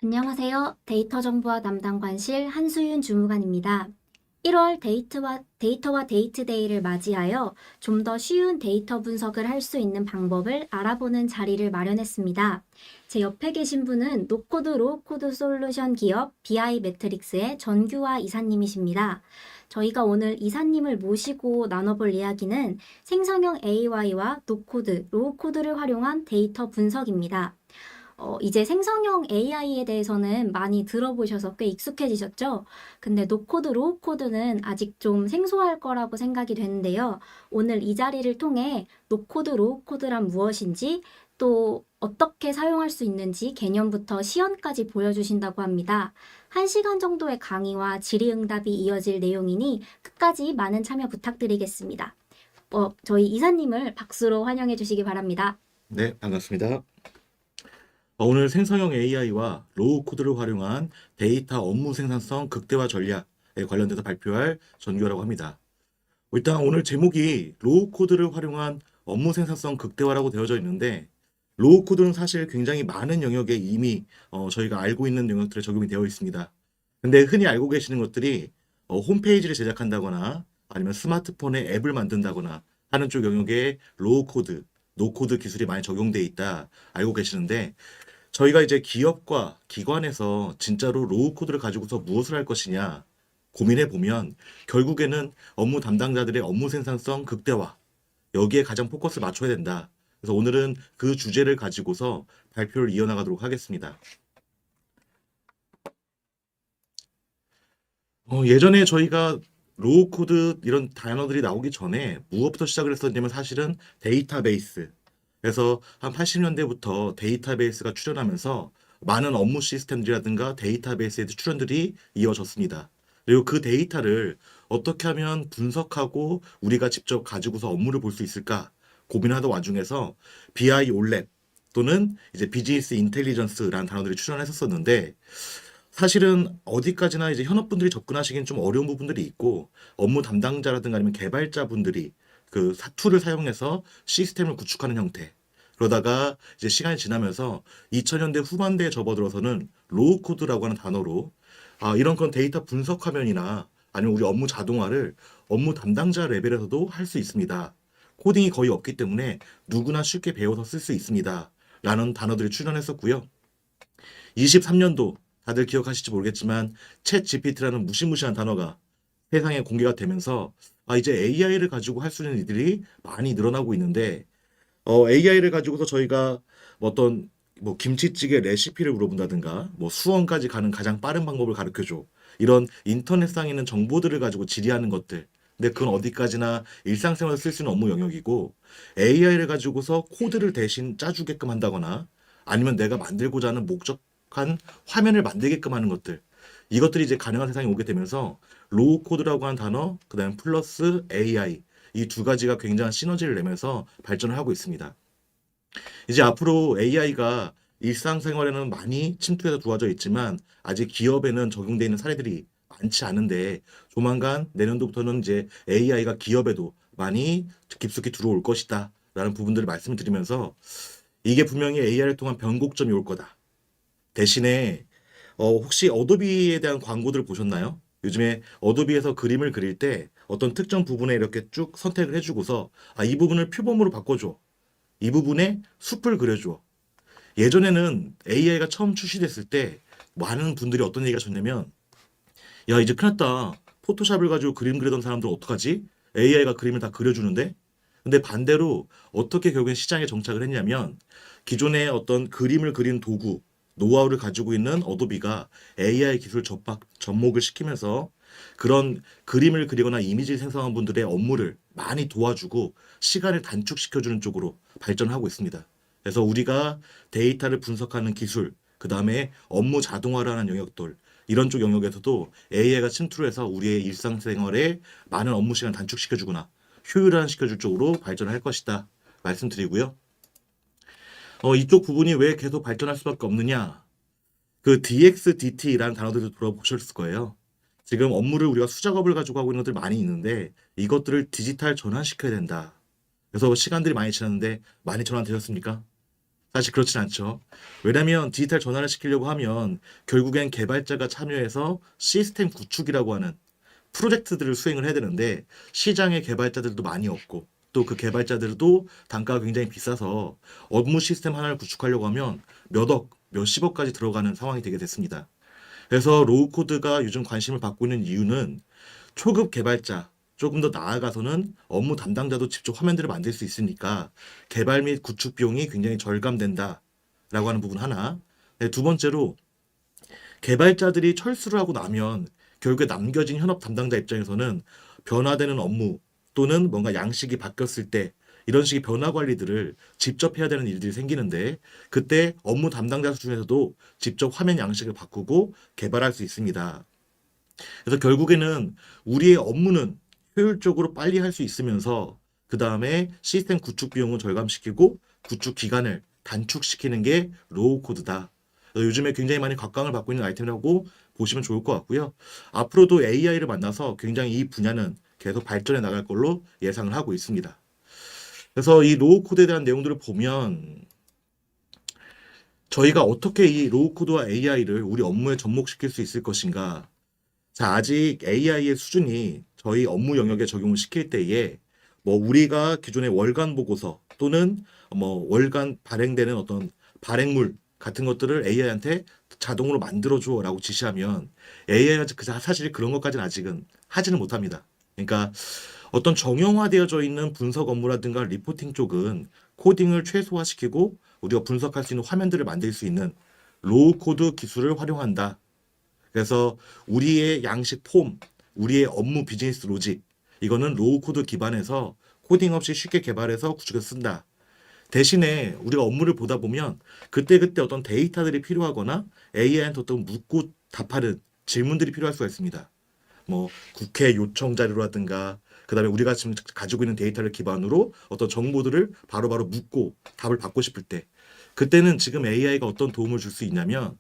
안녕하세요. 데이터 정보화 담당 관실 한수윤 주무관입니다. 1월 데이터와 데이트데이를 맞이하여 좀 더 쉬운 데이터 분석을 할 수 있는 방법을 알아보는 자리를 마련했습니다. 제 옆에 계신 분은 노코드 로우코드 솔루션 기업 BI 매트릭스의 전규화 이사님이십니다. 저희가 오늘 이사님을 모시고 나눠볼 이야기는 생성형 AI와 노코드, 로우코드를 활용한 데이터 분석입니다. 이제 생성형 AI에 대해서는 많이 들어보셔서 꽤 익숙해지셨죠? 근데 노코드, 로우코드는 아직 좀 생소할 거라고 생각이 되는데요. 오늘 이 자리를 통해 노코드, 로우코드란 무엇인지 또 어떻게 사용할 수 있는지 개념부터 시연까지 보여주신다고 합니다. 1시간 정도의 강의와 질의응답이 이어질 내용이니 끝까지 많은 참여 부탁드리겠습니다. 저희 이사님을 박수로 환영해 주시기 바랍니다. 네, 반갑습니다. 오늘 생성형 AI와 로우 코드를 활용한 데이터 업무 생산성 극대화 전략에 관련돼서 발표할 전규라고 합니다. 일단 오늘 제목이 로우 코드를 활용한 업무 생산성 극대화라고 되어져 있는데, 로우 코드는 사실 굉장히 많은 영역에 이미 저희가 알고 있는 영역들에 적용이 되어 있습니다. 근데 흔히 알고 계시는 것들이 홈페이지를 제작한다거나 아니면 스마트폰에 앱을 만든다거나 하는 쪽 영역에 로우 코드, 노 코드 기술이 많이 적용돼 있다 알고 계시는데, 저희가 이제 기업과 기관에서 진짜로 로우 코드를 가지고서 무엇을 할 것이냐 고민해 보면 결국에는 업무 담당자들의 업무 생산성 극대화, 여기에 가장 포커스를 맞춰야 된다. 그래서 오늘은 그 주제를 가지고서 발표를 이어나가도록 하겠습니다. 예전에 저희가 로우 코드 이런 단어들이 나오기 전에 무엇부터 시작을 했었냐면 사실은 데이터베이스. 그래서 한 80년대부터 데이터베이스가 출현하면서 많은 업무 시스템들이라든가 데이터베이스의 출현들이 이어졌습니다. 그리고 그 데이터를 어떻게 하면 분석하고 우리가 직접 가지고서 업무를 볼 수 있을까 고민하던 와중에서 BI 올랩 또는 이제 비즈니스 인텔리전스라는 단어들이 출현했었었는데, 사실은 어디까지나 이제 현업분들이 접근하시기엔 좀 어려운 부분들이 있고, 업무 담당자라든가 아니면 개발자분들이 그 툴을 사용해서 시스템을 구축하는 형태. 그러다가 이제 시간이 지나면서 2000년대 후반대에 접어들어서는 로우 코드라고 하는 단어로 이런 건 데이터 분석 화면이나 아니면 우리 업무 자동화를 업무 담당자 레벨에서도 할 수 있습니다. 코딩이 거의 없기 때문에 누구나 쉽게 배워서 쓸 수 있습니다. 라는 단어들이 출현했었고요. 23년도 다들 기억하실지 모르겠지만 챗 GPT라는 무시무시한 단어가 세상에 공개가 되면서 이제 AI를 가지고 할 수 있는 일들이 많이 늘어나고 있는데, AI를 가지고서 저희가 어떤 김치찌개 레시피를 물어본다든가 수원까지 가는 가장 빠른 방법을 가르쳐줘, 이런 인터넷상에 있는 정보들을 가지고 질의하는 것들. 근데 그건 어디까지나 일상생활에서 쓸 수 있는 업무 영역이고, AI를 가지고서 코드를 대신 짜주게끔 한다거나 아니면 내가 만들고자 하는 목적한 화면을 만들게끔 하는 것들, 이것들이 이제 가능한 세상에 오게 되면서 로우 코드라고 하는 단어, 그다음에 플러스 AI, 이 두 가지가 굉장한 시너지를 내면서 발전을 하고 있습니다. 이제 앞으로 AI가 일상생활에는 많이 침투해서 들어와져 있지만 아직 기업에는 적용되어 있는 사례들이 많지 않은데, 조만간 내년도부터는 이제 AI가 기업에도 많이 깊숙이 들어올 것이다 라는 부분들을 말씀을 드리면서, 이게 분명히 AI를 통한 변곡점이 올 거다. 대신에 혹시 어도비에 대한 광고들을 보셨나요? 요즘에 어도비에서 그림을 그릴 때 어떤 특정 부분에 이렇게 쭉 선택을 해주고서 이 부분을 표범으로 바꿔줘, 이 부분에 숲을 그려줘. 예전에는 AI가 처음 출시됐을 때 많은 분들이 어떤 얘기가 하셨냐면, 야 이제 큰일 났다, 포토샵을 가지고 그림 그리던 사람들 어떡하지? AI가 그림을 다 그려주는데? 근데 반대로 어떻게 결국엔 시장에 정착을 했냐면, 기존의 어떤 그림을 그리는 도구, 노하우를 가지고 있는 어도비가 AI 기술 접목을 시키면서 그런 그림을 그리거나 이미지 생성한 분들의 업무를 많이 도와주고 시간을 단축시켜주는 쪽으로 발전하고 있습니다. 그래서 우리가 데이터를 분석하는 기술, 그 다음에 업무 자동화라는 영역들, 이런 쪽 영역에서도 AI가 침투를 해서 우리의 일상생활에 많은 업무 시간 단축시켜주거나 효율화시켜줄 쪽으로 발전할 것이다 말씀드리고요. 이쪽 부분이 왜 계속 발전할 수밖에 없느냐? 그 DXDT라는 단어들도 들어보셨을 거예요. 지금 업무를 우리가 수작업을 가지고 하고 있는 것들 많이 있는데 이것들을 디지털 전환시켜야 된다. 그래서 시간들이 많이 지났는데 많이 전환되셨습니까? 사실 그렇진 않죠. 왜냐하면 디지털 전환을 시키려고 하면 결국엔 개발자가 참여해서 시스템 구축이라고 하는 프로젝트들을 수행을 해야 되는데 시장에 개발자들도 많이 없고 또 그 개발자들도 단가가 굉장히 비싸서 업무 시스템 하나를 구축하려고 하면 몇 억, 몇십억까지 들어가는 상황이 되게 됐습니다. 그래서 로우 코드가 요즘 관심을 받고 있는 이유는 초급 개발자, 조금 더 나아가서는 업무 담당자도 직접 화면들을 만들 수 있으니까 개발 및 구축 비용이 굉장히 절감된다라고 하는 부분 하나. 네, 두 번째로 개발자들이 철수를 하고 나면 결국에 남겨진 현업 담당자 입장에서는 변화되는 업무 또는 뭔가 양식이 바뀌었을 때 이런 식의 변화 관리들을 직접 해야 되는 일들이 생기는데 그때 업무 담당자 수준에서도 직접 화면 양식을 바꾸고 개발할 수 있습니다. 그래서 결국에는 우리의 업무는 효율적으로 빨리 할 수 있으면서 그 다음에 시스템 구축 비용을 절감시키고 구축 기간을 단축시키는 게 로우 코드다. 그래서 요즘에 굉장히 많이 각광을 받고 있는 아이템이라고 보시면 좋을 것 같고요. 앞으로도 AI를 만나서 굉장히 이 분야는 계속 발전해 나갈 걸로 예상을 하고 있습니다. 그래서 이 로우 코드에 대한 내용들을 보면 저희가 어떻게 이 로우 코드와 AI를 우리 업무에 접목시킬 수 있을 것인가. 자, 아직 AI의 수준이 저희 업무 영역에 적용을 시킬 때에 뭐 우리가 기존의 월간 보고서 또는 뭐 월간 발행되는 어떤 발행물 같은 것들을 AI한테 자동으로 만들어줘라고 지시하면 AI가 사실 그런 것까지는 아직은 하지는 못합니다. 그러니까 어떤 정형화되어져 있는 분석 업무라든가 리포팅 쪽은 코딩을 최소화시키고 우리가 분석할 수 있는 화면들을 만들 수 있는 로우 코드 기술을 활용한다. 그래서 우리의 양식 폼, 우리의 업무 비즈니스 로직, 이거는 로우 코드 기반에서 코딩 없이 쉽게 개발해서 구축해서 쓴다. 대신에 우리가 업무를 보다 보면 그때그때 어떤 데이터들이 필요하거나 AI한테 어떤 묻고 답하는 질문들이 필요할 수가 있습니다. 뭐 국회 요청 자료라든가 그다음에 우리가 지금 가지고 있는 데이터를 기반으로 어떤 정보들을 바로바로 묻고 답을 받고 싶을 때 그때는 지금 AI가 어떤 도움을 줄 수 있냐면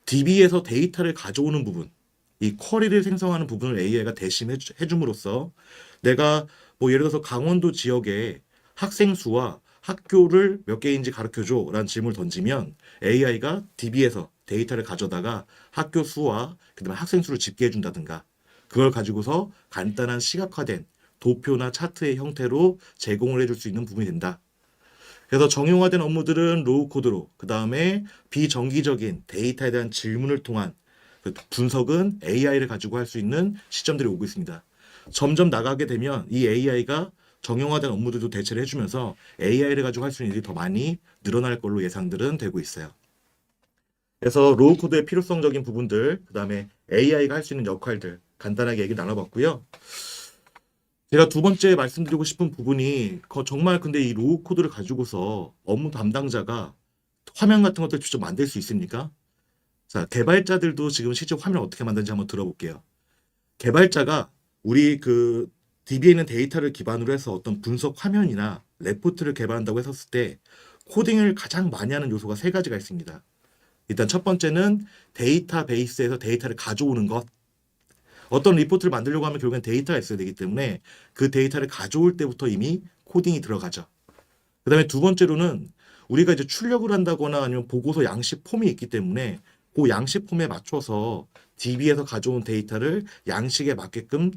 DB에서 데이터를 가져오는 부분, 이 쿼리를 생성하는 부분을 AI가 대신 해줌으로써 내가 뭐 예를 들어서 강원도 지역의 학생 수와 학교를 몇 개인지 가르쳐줘 라는 질문을 던지면 AI가 DB에서 데이터를 가져다가 학교 수와 그다음에 학생 수를 집계해 준다든가 그걸 가지고서 간단한 시각화된 도표나 차트의 형태로 제공을 해줄 수 있는 부분이 된다. 그래서 정형화된 업무들은 로우 코드로, 그 다음에 비정기적인 데이터에 대한 질문을 통한 그 분석은 AI를 가지고 할 수 있는 시점들이 오고 있습니다. 점점 나가게 되면 이 AI가 정형화된 업무들도 대체를 해주면서 AI를 가지고 할 수 있는 일이 더 많이 늘어날 걸로 예상들은 되고 있어요. 그래서 로우 코드의 필요성적인 부분들, 그 다음에 AI가 할 수 있는 역할들 간단하게 얘기 나눠봤고요. 제가 두 번째 말씀드리고 싶은 부분이 정말 근데 이 로우 코드를 가지고서 업무 담당자가 화면 같은 것들 직접 만들 수 있습니까? 자, 개발자들도 지금 실제 화면을 어떻게 만드는지 한번 들어볼게요. 개발자가 우리 그 DB에 있는 데이터를 기반으로 해서 어떤 분석 화면이나 레포트를 개발한다고 했었을 때 코딩을 가장 많이 하는 요소가 세 가지가 있습니다. 일단 첫 번째는 데이터베이스에서 데이터를 가져오는 것. 어떤 리포트를 만들려고 하면 결국엔 데이터가 있어야 되기 때문에 그 데이터를 가져올 때부터 이미 코딩이 들어가죠. 그 다음에 두 번째로는 우리가 이제 출력을 한다거나 아니면 보고서 양식 폼이 있기 때문에 그 양식 폼에 맞춰서 DB에서 가져온 데이터를 양식에 맞게끔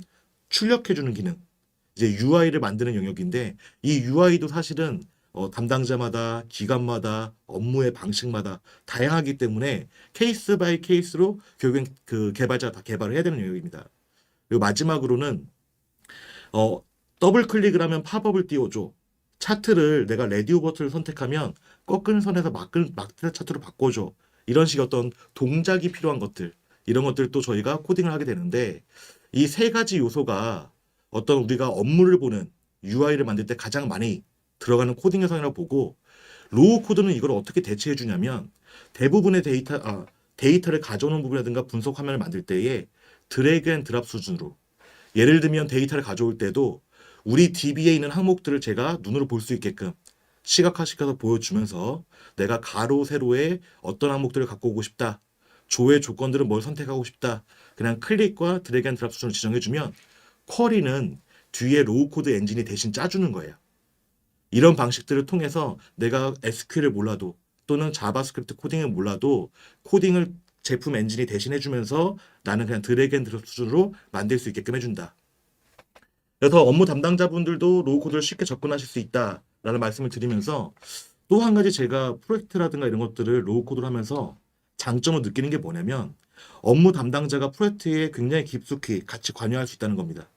출력해주는 기능. 이제 UI를 만드는 영역인데 이 UI도 사실은 담당자마다 기관마다 업무의 방식마다 다양하기 때문에 케이스 바이 케이스로 결국엔 그 개발자가 다 개발을 해야 되는 영역입니다. 그리고 마지막으로는 더블 클릭을 하면 팝업을 띄워줘. 차트를 내가 레디오 버튼을 선택하면 꺾은 선에서 막대 차트로 바꿔줘. 이런 식의 어떤 동작이 필요한 것들 이런 것들도 저희가 코딩을 하게 되는데 이 세 가지 요소가 어떤 우리가 업무를 보는 UI를 만들 때 가장 많이 들어가는 코딩 요소이라고 보고 로우 코드는 이걸 어떻게 대체해 주냐면 대부분의 데이터를 가져오는 부분이라든가 분석 화면을 만들 때에 드래그 앤 드랍 수준으로 예를 들면 데이터를 가져올 때도 우리 DB에 있는 항목들을 제가 눈으로 볼 수 있게끔 시각화시켜서 보여주면서 내가 가로 세로에 어떤 항목들을 갖고 오고 싶다. 조회 조건들은 뭘 선택하고 싶다. 그냥 클릭과 드래그 앤 드랍 수준을 지정해주면 쿼리는 뒤에 로우 코드 엔진이 대신 짜주는 거예요. 이런 방식들을 통해서 내가 SQL을 몰라도 또는 자바스크립트 코딩을 몰라도 코딩을 제품 엔진이 대신해 주면서 나는 그냥 드래그 앤 드롭 수준으로 만들 수 있게끔 해준다. 그래서 업무 담당자분들도 로우 코드를 쉽게 접근하실 수 있다라는 말씀을 드리면서 또 한 가지 제가 프로젝트라든가 이런 것들을 로우 코드를 하면서 장점을 느끼는 게 뭐냐면 업무 담당자가 프로젝트에 굉장히 깊숙이 같이 관여할 수 있다는 겁니다.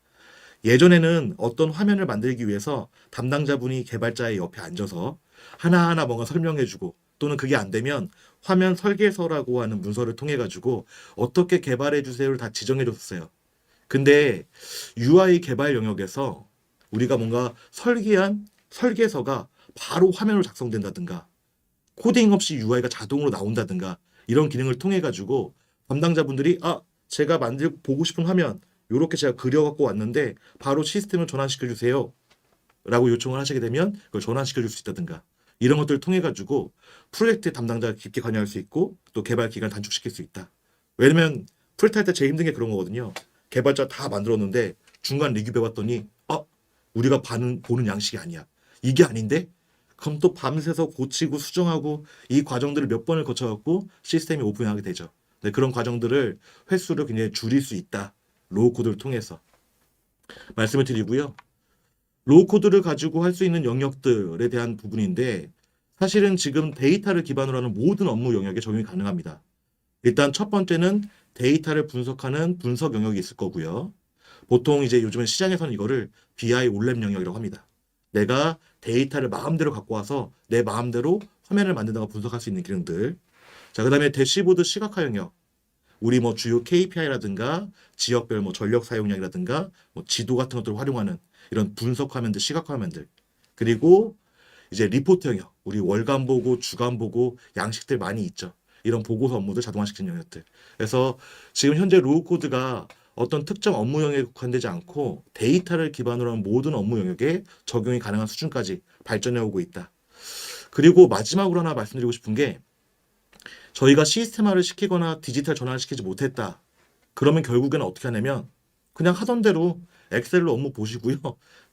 예전에는 어떤 화면을 만들기 위해서 담당자분이 개발자의 옆에 앉아서 하나하나 뭔가 설명해주고 또는 그게 안 되면 화면 설계서라고 하는 문서를 통해 가지고 어떻게 개발해 주세요를 다 지정해 줬어요. 근데 UI 개발 영역에서 우리가 뭔가 설계한 설계서가 바로 화면으로 작성된다든가 코딩 없이 UI가 자동으로 나온다든가 이런 기능을 통해 가지고 담당자분들이 제가 만들 보고 싶은 화면 요렇게 제가 그려 갖고 왔는데 바로 시스템을 전환시켜 주세요. 라고 요청을 하시게 되면 그걸 전환시켜 줄 수 있다든가 이런 것들을 통해 가지고 프로젝트 담당자가 깊게 관여할 수 있고 또 개발 기간을 단축시킬 수 있다. 왜냐면 프로젝트 할 때 제일 힘든 게 그런 거거든요. 개발자 다 만들었는데 중간 리뷰 해봤더니 우리가 보는 양식이 아니야. 이게 아닌데? 그럼 또 밤새서 고치고 수정하고 이 과정들을 몇 번을 거쳐갖고 시스템이 오픈하게 되죠. 네, 그런 과정들을 횟수를 굉장히 줄일 수 있다. 로우 코드를 통해서 말씀을 드리고요. 로우 코드를 가지고 할 수 있는 영역들에 대한 부분인데 사실은 지금 데이터를 기반으로 하는 모든 업무 영역에 적용이 가능합니다. 일단 첫 번째는 데이터를 분석하는 분석 영역이 있을 거고요. 보통 이제 요즘은 시장에서는 이거를 BI 올랩 영역이라고 합니다. 내가 데이터를 마음대로 갖고 와서 내 마음대로 화면을 만든다고 분석할 수 있는 기능들. 자, 그다음에 대시보드 시각화 영역. 우리 뭐 주요 KPI라든가 지역별 뭐 전력 사용량이라든가 뭐 지도 같은 것들을 활용하는 이런 분석 화면들, 시각화 화면들. 그리고 이제 리포트 영역. 우리 월간 보고, 주간 보고 양식들 많이 있죠. 이런 보고서 업무들 자동화시키는 영역들. 그래서 지금 현재 로우 코드가 어떤 특정 업무 영역에 국한되지 않고 데이터를 기반으로 한 모든 업무 영역에 적용이 가능한 수준까지 발전해 오고 있다. 그리고 마지막으로 하나 말씀드리고 싶은 게 저희가 시스템화를 시키거나 디지털 전환을 시키지 못했다. 그러면 결국에는 어떻게 하냐면 그냥 하던 대로 엑셀로 업무 보시고요.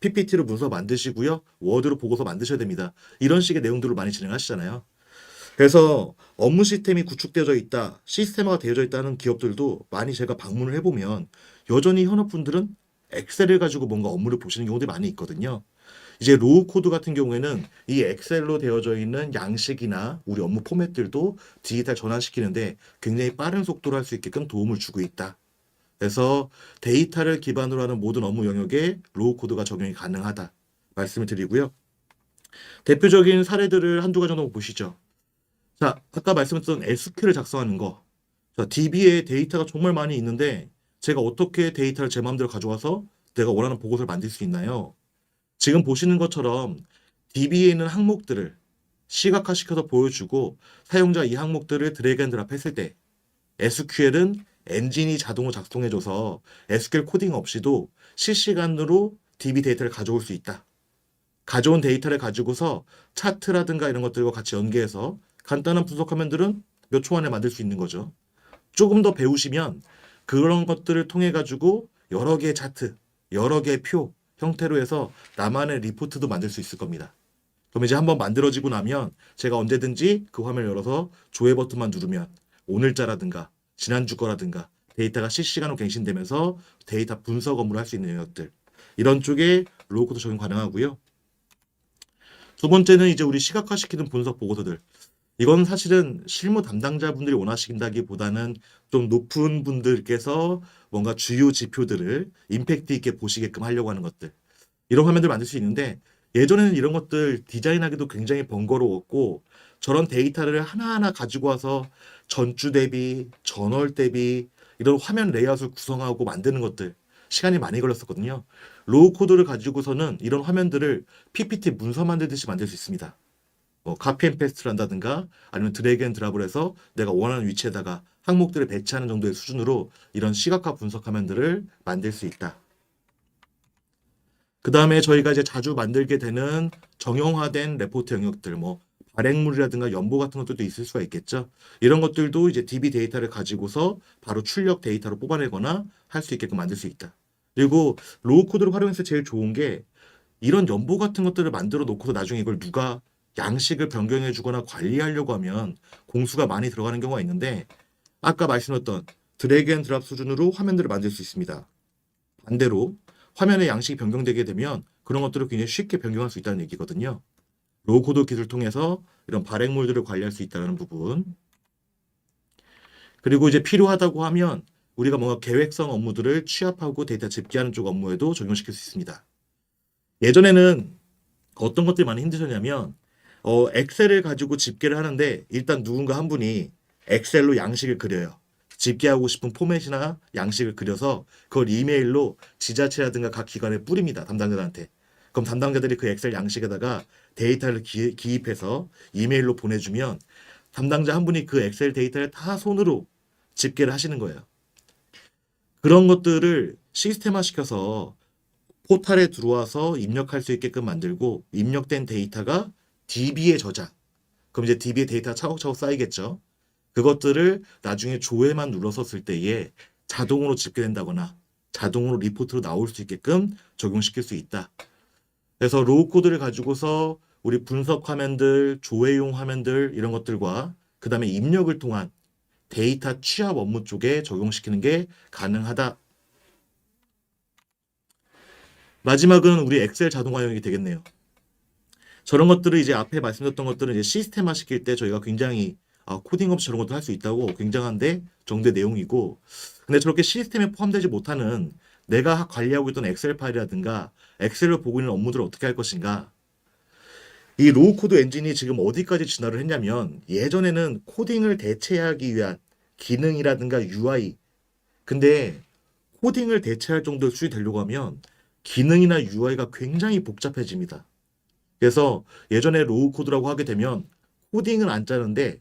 PPT로 문서 만드시고요. 워드로 보고서 만드셔야 됩니다. 이런 식의 내용들을 많이 진행하시잖아요. 그래서 업무 시스템이 구축되어져 있다, 시스템화가 되어져 있다는 기업들도 많이 제가 방문을 해보면 여전히 현업분들은 엑셀을 가지고 뭔가 업무를 보시는 경우들이 많이 있거든요. 이제 로우 코드 같은 경우에는 이 엑셀로 되어져 있는 양식이나 우리 업무 포맷들도 디지털 전환시키는데 굉장히 빠른 속도로 할 수 있게끔 도움을 주고 있다. 그래서 데이터를 기반으로 하는 모든 업무 영역에 로우 코드가 적용이 가능하다 말씀을 드리고요. 대표적인 사례들을 한두 가지 정도 보시죠. 자, 아까 말씀드렸던 SQL을 작성하는 거. 자, DB에 데이터가 정말 많이 있는데 제가 어떻게 데이터를 제 마음대로 가져와서 내가 원하는 보고서를 만들 수 있나요? 지금 보시는 것처럼 DB에 있는 항목들을 시각화시켜서 보여주고 사용자 이 항목들을 드래그 앤 드랍 했을 때 SQL은 엔진이 자동으로 작성해줘서 SQL 코딩 없이도 실시간으로 DB 데이터를 가져올 수 있다. 가져온 데이터를 가지고서 차트라든가 이런 것들과 같이 연계해서 간단한 분석 화면들은 몇 초 안에 만들 수 있는 거죠. 조금 더 배우시면 그런 것들을 통해 가지고 여러 개의 차트, 여러 개의 표 형태로 해서 나만의 리포트도 만들 수 있을 겁니다. 그럼 이제 한번 만들어지고 나면 제가 언제든지 그 화면을 열어서 조회 버튼만 누르면 오늘자라든가 지난주 거라든가 데이터가 실시간으로 갱신되면서 데이터 분석 업무를 할 수 있는 영역들. 이런 쪽에 로우 코드 적용 가능하고요. 두 번째는 이제 우리 시각화시키는 분석 보고서들. 이건 사실은 실무 담당자분들이 원하신다기보다는 좀 높은 분들께서 뭔가 주요 지표들을 임팩트 있게 보시게끔 하려고 하는 것들. 이런 화면들 만들 수 있는데 예전에는 이런 것들 디자인하기도 굉장히 번거로웠고 저런 데이터를 하나하나 가지고 와서 전주 대비, 전월 대비 이런 화면 레이아웃을 구성하고 만드는 것들 시간이 많이 걸렸었거든요. 로우 코드를 가지고서는 이런 화면들을 PPT 문서 만들듯이 만들 수 있습니다. 카피 앤 페스트를 한다든가 아니면 드래그 앤 드랍을 해서 내가 원하는 위치에다가 항목들을 배치하는 정도의 수준으로 이런 시각화 분석 화면들을 만들 수 있다. 그 다음에 저희가 이제 자주 만들게 되는 정형화된 레포트 영역들, 뭐 발행물이라든가 연보 같은 것들도 있을 수가 있겠죠. 이런 것들도 이제 DB 데이터를 가지고서 바로 출력 데이터로 뽑아내거나 할 수 있게끔 만들 수 있다. 그리고 로우 코드를 활용해서 제일 좋은 게 이런 연보 같은 것들을 만들어 놓고서 나중에 이걸 누가 양식을 변경해 주거나 관리하려고 하면 공수가 많이 들어가는 경우가 있는데 아까 말씀드렸던 드래그 앤 드랍 수준으로 화면들을 만들 수 있습니다. 반대로 화면의 양식이 변경되게 되면 그런 것들을 굉장히 쉽게 변경할 수 있다는 얘기거든요. 로우 코드 기술을 통해서 이런 발행물들을 관리할 수 있다는 부분. 그리고 이제 필요하다고 하면 우리가 뭔가 계획성 업무들을 취합하고 데이터 집계하는 쪽 업무에도 적용시킬 수 있습니다. 예전에는 어떤 것들이 많이 힘드셨냐면 엑셀을 가지고 집계를 하는데 일단 누군가 한 분이 엑셀로 양식을 그려요. 집계하고 싶은 포맷이나 양식을 그려서 그걸 이메일로 지자체라든가 각 기관에 뿌립니다. 담당자들한테. 그럼 담당자들이 그 엑셀 양식에다가 데이터를 기입해서 이메일로 보내주면 담당자 한 분이 그 엑셀 데이터를 다 손으로 집계를 하시는 거예요. 그런 것들을 시스템화 시켜서 포탈에 들어와서 입력할 수 있게끔 만들고 입력된 데이터가 DB에 저장. 그럼 이제 DB에 데이터가 차곡차곡 쌓이겠죠. 그것들을 나중에 조회만 눌러섰을 때에 자동으로 집계된다거나 자동으로 리포트로 나올 수 있게끔 적용시킬 수 있다. 그래서 로우 코드를 가지고서 우리 분석 화면들, 조회용 화면들 이런 것들과 그 다음에 입력을 통한 데이터 취합 업무 쪽에 적용시키는 게 가능하다. 마지막은 우리 엑셀 자동화용이 되겠네요. 저런 것들을 이제 앞에 말씀드렸던 것들은 이제 시스템화 시킬 때 저희가 굉장히 코딩 없이 저런 것도 할 수 있다고 굉장한데 정도의 내용이고 근데 저렇게 시스템에 포함되지 못하는 내가 관리하고 있던 엑셀 파일이라든가 엑셀을 보고 있는 업무들을 어떻게 할 것인가 이 로우 코드 엔진이 지금 어디까지 진화를 했냐면 예전에는 코딩을 대체하기 위한 기능이라든가 UI 근데 코딩을 대체할 정도의 수준이 되려고 하면 기능이나 UI가 굉장히 복잡해집니다. 그래서 예전에 로우 코드라고 하게 되면 코딩을 안 짜는데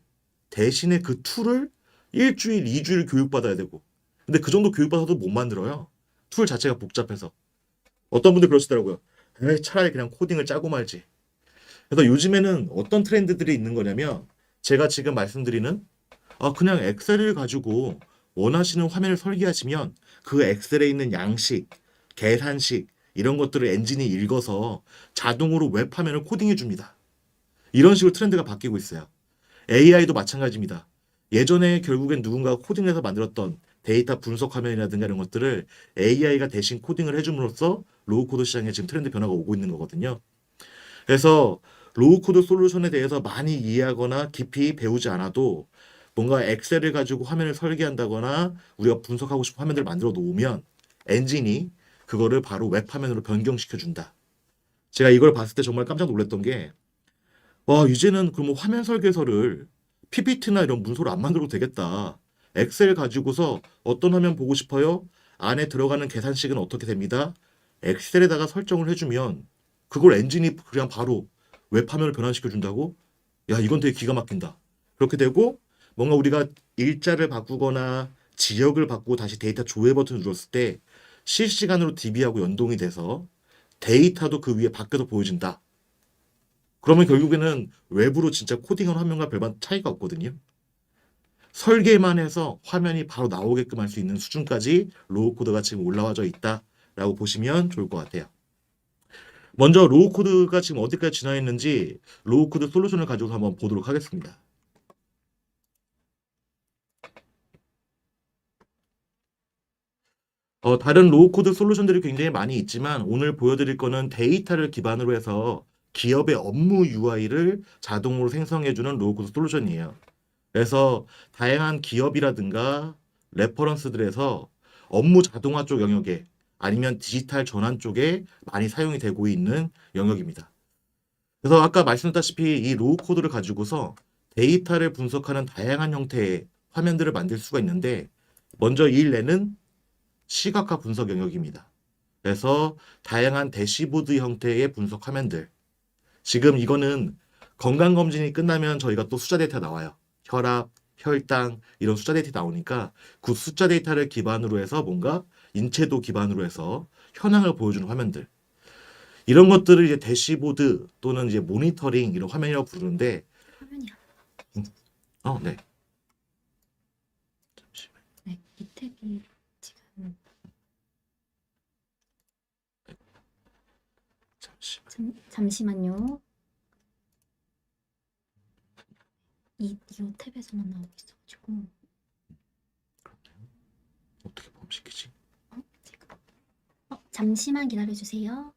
대신에 그 툴을 일주일, 2주일 교육받아야 되고 근데 그 정도 교육받아도 못 만들어요. 툴 자체가 복잡해서. 어떤 분들 그러시더라고요. 에이, 차라리 그냥 코딩을 짜고 말지. 그래서 요즘에는 어떤 트렌드들이 있는 거냐면 제가 지금 말씀드리는 그냥 엑셀을 가지고 원하시는 화면을 설계하시면 그 엑셀에 있는 양식, 계산식 이런 것들을 엔진이 읽어서 자동으로 웹 화면을 코딩해 줍니다. 이런 식으로 트렌드가 바뀌고 있어요. AI도 마찬가지입니다. 예전에 결국엔 누군가 코딩해서 만들었던 데이터 분석 화면이라든가 이런 것들을 AI가 대신 코딩을 해줌으로써 로우 코드 시장에 지금 트렌드 변화가 오고 있는 거거든요. 그래서 로우 코드 솔루션에 대해서 많이 이해하거나 깊이 배우지 않아도 뭔가 엑셀을 가지고 화면을 설계한다거나 우리가 분석하고 싶은 화면들을 만들어 놓으면 엔진이 그거를 바로 웹 화면으로 변경시켜 준다. 제가 이걸 봤을 때 정말 깜짝 놀랐던 게 와, 이제는 그럼 화면 설계서를 PPT나 이런 문서로 안 만들어도 되겠다. 엑셀 가지고서 어떤 화면 보고 싶어요? 안에 들어가는 계산식은 어떻게 됩니다. 엑셀에다가 설정을 해주면 그걸 엔진이 그냥 바로 웹 화면을 변환시켜 준다고? 야, 이건 되게 기가 막힌다. 그렇게 되고 뭔가 우리가 일자를 바꾸거나 지역을 바꾸고 다시 데이터 조회 버튼을 눌렀을 때 실시간으로 DB하고 연동이 돼서 데이터도 그 위에 밖에서 보여진다. 그러면 결국에는 외부로 진짜 코딩한 화면과 별반 차이가 없거든요. 설계만 해서 화면이 바로 나오게끔 할 수 있는 수준까지 로우 코드가 지금 올라와져 있다라고 보시면 좋을 것 같아요. 먼저 로우 코드가 지금 어디까지 진화했는지 로우 코드 솔루션을 가지고 한번 보도록 하겠습니다. 다른 로우 코드 솔루션들이 굉장히 많이 있지만 오늘 보여드릴 거는 데이터를 기반으로 해서 기업의 업무 UI를 자동으로 생성해주는 로우 코드 솔루션이에요. 그래서 다양한 기업이라든가 레퍼런스들에서 업무 자동화 쪽 영역에 아니면 디지털 전환 쪽에 많이 사용이 되고 있는 영역입니다. 그래서 아까 말씀드렸다시피 이 로우 코드를 가지고서 데이터를 분석하는 다양한 형태의 화면들을 만들 수가 있는데 먼저 이 일례는 시각화 분석 영역입니다. 그래서 다양한 대시보드 형태의 분석 화면들. 지금 이거는 건강검진이 끝나면 저희가 또 숫자 데이터 나와요. 혈압, 혈당 이런 숫자 데이터 나오니까 그 숫자 데이터를 기반으로 해서 뭔가 인체도 기반으로 해서 현황을 보여주는 화면들. 이런 것들을 이제 대시보드 또는 이제 모니터링 이런 화면이라고 부르는데 화면이 네. 네, 이 탭이 지금 잠시. 잠시만요. 이 탭에서만 나오고 있어가지고. 어떻게 포함시키지? 제가. 잠시만 기다려주세요.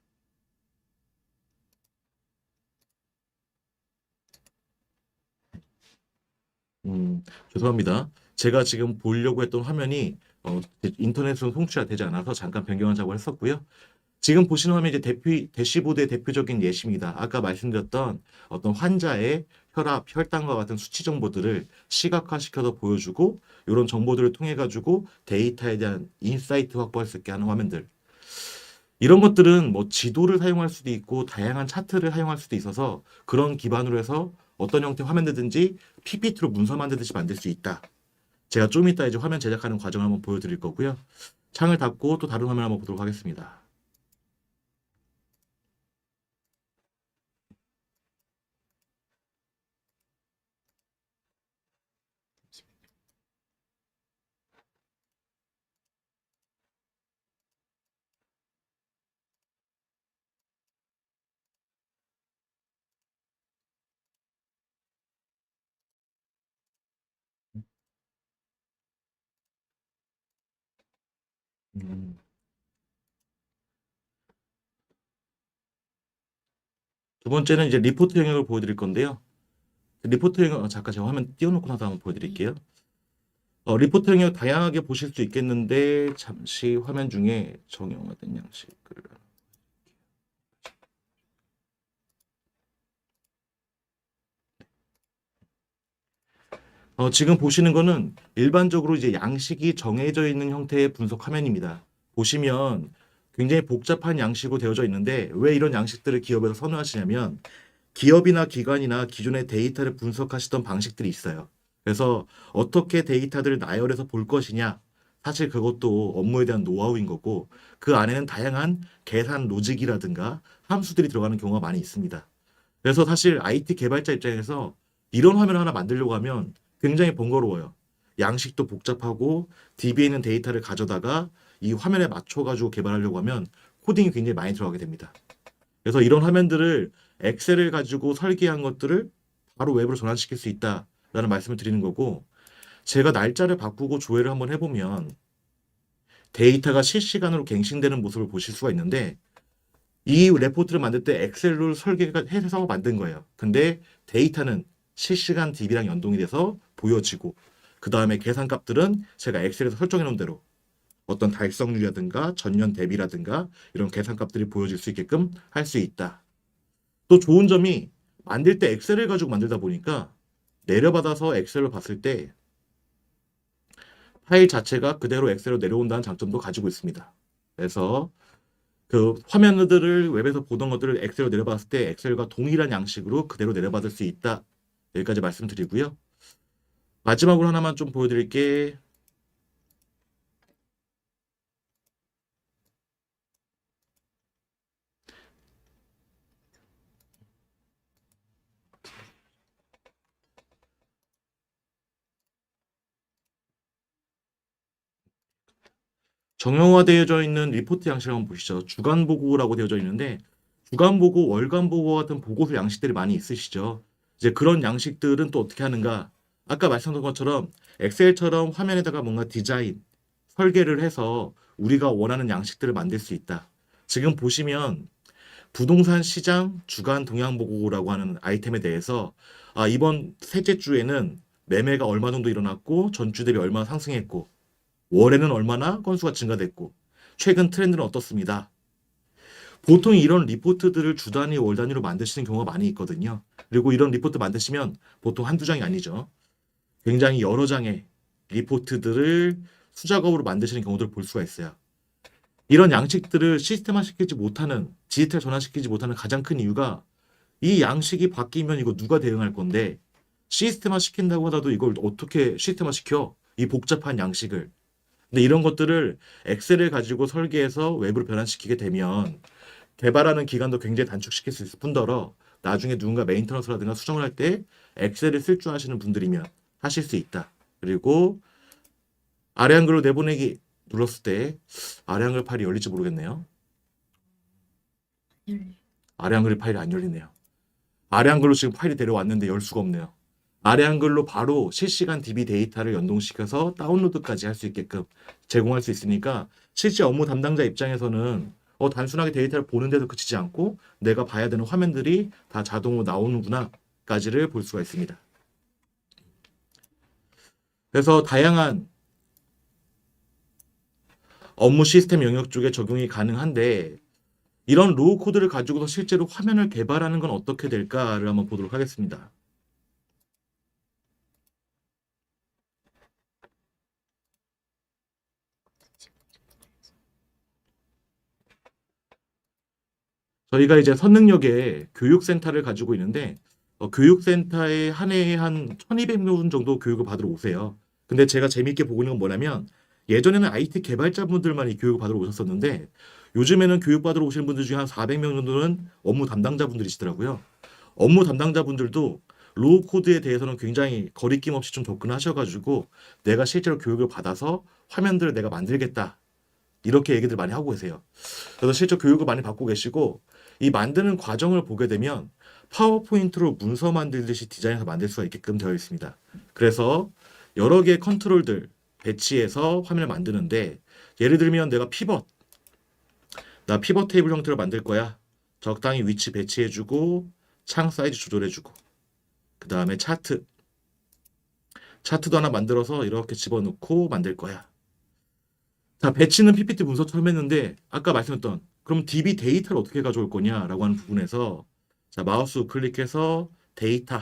죄송합니다. 제가 지금 보려고 했던 화면이 인터넷으로 송출이 되지 않아서 잠깐 변경한 작업을 했었고요. 지금 보시는 화면이 이제 대시보드의 대표적인 예시입니다. 아까 말씀드렸던 어떤 환자의 혈압, 혈당과 같은 수치 정보들을 시각화시켜서 보여주고 이런 정보들을 통해 가지고 데이터에 대한 인사이트 확보할 수 있게 하는 화면들. 이런 것들은 뭐 지도를 사용할 수도 있고 다양한 차트를 사용할 수도 있어서 그런 기반으로 해서 어떤 형태의 화면이든지 PPT로 문서 만들듯이 만들 수 있다. 제가 좀 이따 이제 화면 제작하는 과정을 한번 보여드릴 거고요. 창을 닫고 또 다른 화면 한번 보도록 하겠습니다. 음, 두 번째는 이제 리포트 영역을 보여드릴 건데요. 리포트 영역, 잠깐 제가 화면 띄워놓고 나서 한번 보여드릴게요. 리포트 영역 다양하게 보실 수 있겠는데 잠시 화면 중에 정형화된 양식을 지금 보시는 거는 일반적으로 이제 양식이 정해져 있는 형태의 분석 화면입니다. 보시면 굉장히 복잡한 양식으로 되어져 있는데 왜 이런 양식들을 기업에서 선호하시냐면 기업이나 기관이나 기존의 데이터를 분석하시던 방식들이 있어요. 그래서 어떻게 데이터들을 나열해서 볼 것이냐. 사실 그것도 업무에 대한 노하우인 거고 그 안에는 다양한 계산 로직이라든가 함수들이 들어가는 경우가 많이 있습니다. 그래서 사실 IT 개발자 입장에서 이런 화면을 하나 만들려고 하면 굉장히 번거로워요. 양식도 복잡하고 DB에 있는 데이터를 가져다가 이 화면에 맞춰가지고 개발하려고 하면 코딩이 굉장히 많이 들어가게 됩니다. 그래서 이런 화면들을 엑셀을 가지고 설계한 것들을 바로 웹으로 전환시킬 수 있다라는 말씀을 드리는 거고 제가 날짜를 바꾸고 조회를 한번 해보면 데이터가 실시간으로 갱신되는 모습을 보실 수가 있는데 이 레포트를 만들 때 엑셀로 설계가 해서 만든 거예요. 근데 데이터는 실시간 DB랑 연동이 돼서 보여지고 그 다음에 계산값들은 제가 엑셀에서 설정해 놓은 대로 어떤 달성률이라든가 전년 대비라든가 이런 계산값들이 보여질 수 있게끔 할 수 있다. 또 좋은 점이 만들 때 엑셀을 가지고 만들다 보니까 내려받아서 엑셀을 봤을 때 파일 자체가 그대로 엑셀로 내려온다는 장점도 가지고 있습니다. 그래서 그 화면들을 웹에서 보던 것들을 엑셀로 내려봤을 때 엑셀과 동일한 양식으로 그대로 내려받을 수 있다. 여기까지 말씀드리고요. 마지막으로 하나만 좀 보여드릴게. 정형화되어져 있는 리포트 양식을 한번 보시죠. 주간 보고라고 되어져 있는데 주간 보고, 월간 보고 같은 보고서 양식들이 많이 있으시죠. 이제 그런 양식들은 또 어떻게 하는가? 아까 말씀드린 것처럼 엑셀처럼 화면에다가 뭔가 디자인, 설계를 해서 우리가 원하는 양식들을 만들 수 있다. 지금 보시면 부동산 시장 주간 동향 보고라고 하는 아이템에 대해서 이번 셋째 주에는 매매가 얼마 정도 일어났고 전주 대비 얼마나 상승했고 월에는 얼마나 건수가 증가됐고 최근 트렌드는 어떻습니다. 보통 이런 리포트들을 주 단위, 월 단위로 만드시는 경우가 많이 있거든요. 그리고 이런 리포트 만드시면 보통 한두 장이 아니죠. 굉장히 여러 장의 리포트들을 수작업으로 만드시는 경우들을 볼 수가 있어요. 이런 양식들을 시스템화시키지 못하는, 디지털 전환시키지 못하는 가장 큰 이유가 이 양식이 바뀌면 이거 누가 대응할 건데 시스템화시킨다고 하더라도 이걸 어떻게 시스템화시켜? 이 복잡한 양식을. 근데 이런 것들을 엑셀을 가지고 설계해서 웹으로 변환시키게 되면 개발하는 기간도 굉장히 단축시킬 수 있을 뿐더러 나중에 누군가 메인터넌스라든가 수정을 할 때 엑셀을 쓸 줄 아시는 분들이면 하실 수 있다. 그리고 아래 한글로 내보내기 눌렀을 때 아래 한글 파일이 열릴지 모르겠네요. 열려. 아래 한글이 파일이 안 열리네요. 아래 한글로 지금 파일이 데려왔는데 열 수가 없네요. 아래 한글로 바로 실시간 DB 데이터를 연동시켜서 다운로드까지 할 수 있게끔 제공할 수 있으니까 실제 업무 담당자 입장에서는 단순하게 데이터를 보는데도 그치지 않고 내가 봐야 되는 화면들이 다 자동으로 나오는구나까지를 볼 수가 있습니다. 그래서 다양한 업무 시스템 영역 쪽에 적용이 가능한데 이런 로우 코드를 가지고서 실제로 화면을 개발하는 건 어떻게 될까를 한번 보도록 하겠습니다. 저희가 이제 선능력에 교육센터를 가지고 있는데 교육센터에 한 해에 한 1200명 정도 교육을 받으러 오세요. 근데 제가 재미있게 보고 있는 건 뭐냐면 예전에는 IT 개발자분들만 이 교육을 받으러 오셨었는데 요즘에는 교육받으러 오시는 분들 중에 한 400명 정도는 업무 담당자분들이시더라고요. 업무 담당자분들도 로우 코드에 대해서는 굉장히 거리낌 없이 좀 접근하셔가지고 내가 실제로 교육을 받아서 화면들을 내가 만들겠다. 이렇게 얘기들 많이 하고 계세요. 그래서 실제 교육을 많이 받고 계시고 이 만드는 과정을 보게 되면 파워포인트로 문서 만들듯이 디자인해서 만들 수가 있게끔 되어 있습니다. 그래서 여러 개의 컨트롤들 배치해서 화면을 만드는데 예를 들면 내가 나 피벗 테이블 형태로 만들 거야. 적당히 위치 배치해주고 창 사이즈 조절해주고 그 다음에 차트도 하나 만들어서 이렇게 집어넣고 만들 거야. 자, 배치는 PPT 문서처럼 했는데 아까 말씀했던 그럼 DB 데이터를 어떻게 가져올 거냐라고 하는 부분에서 자, 마우스 클릭해서 데이터.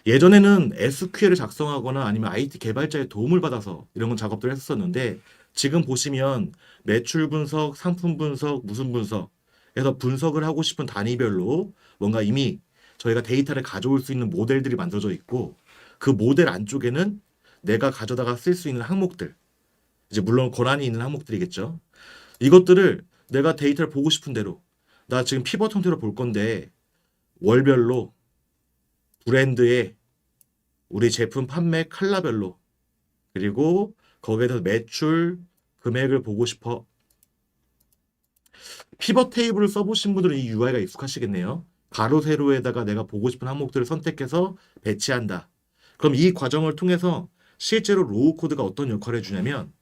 예전에는 SQL을 작성하거나 아니면 IT 개발자의 도움을 받아서 이런 건 작업들을 했었는데 지금 보시면 매출 분석, 상품 분석, 무슨 분석에서 분석을 하고 싶은 단위별로 뭔가 이미 저희가 데이터를 가져올 수 있는 모델들이 만들어져 있고 그 모델 안쪽에는 내가 가져다가 쓸 수 있는 항목들 이제 물론 권한이 있는 항목들이겠죠. 이것들을 내가 데이터를 보고 싶은 대로 나 지금 피벗 형태로 볼 건데 월별로 브랜드의 우리 제품 판매 컬러별로 그리고 거기에 대해서 매출 금액을 보고 싶어. 피벗 테이블을 써보신 분들은 이 UI가 익숙하시겠네요. 가로 세로에다가 내가 보고 싶은 항목들을 선택해서 배치한다. 그럼 이 과정을 통해서 실제로 로우 코드가 어떤 역할을 해주냐면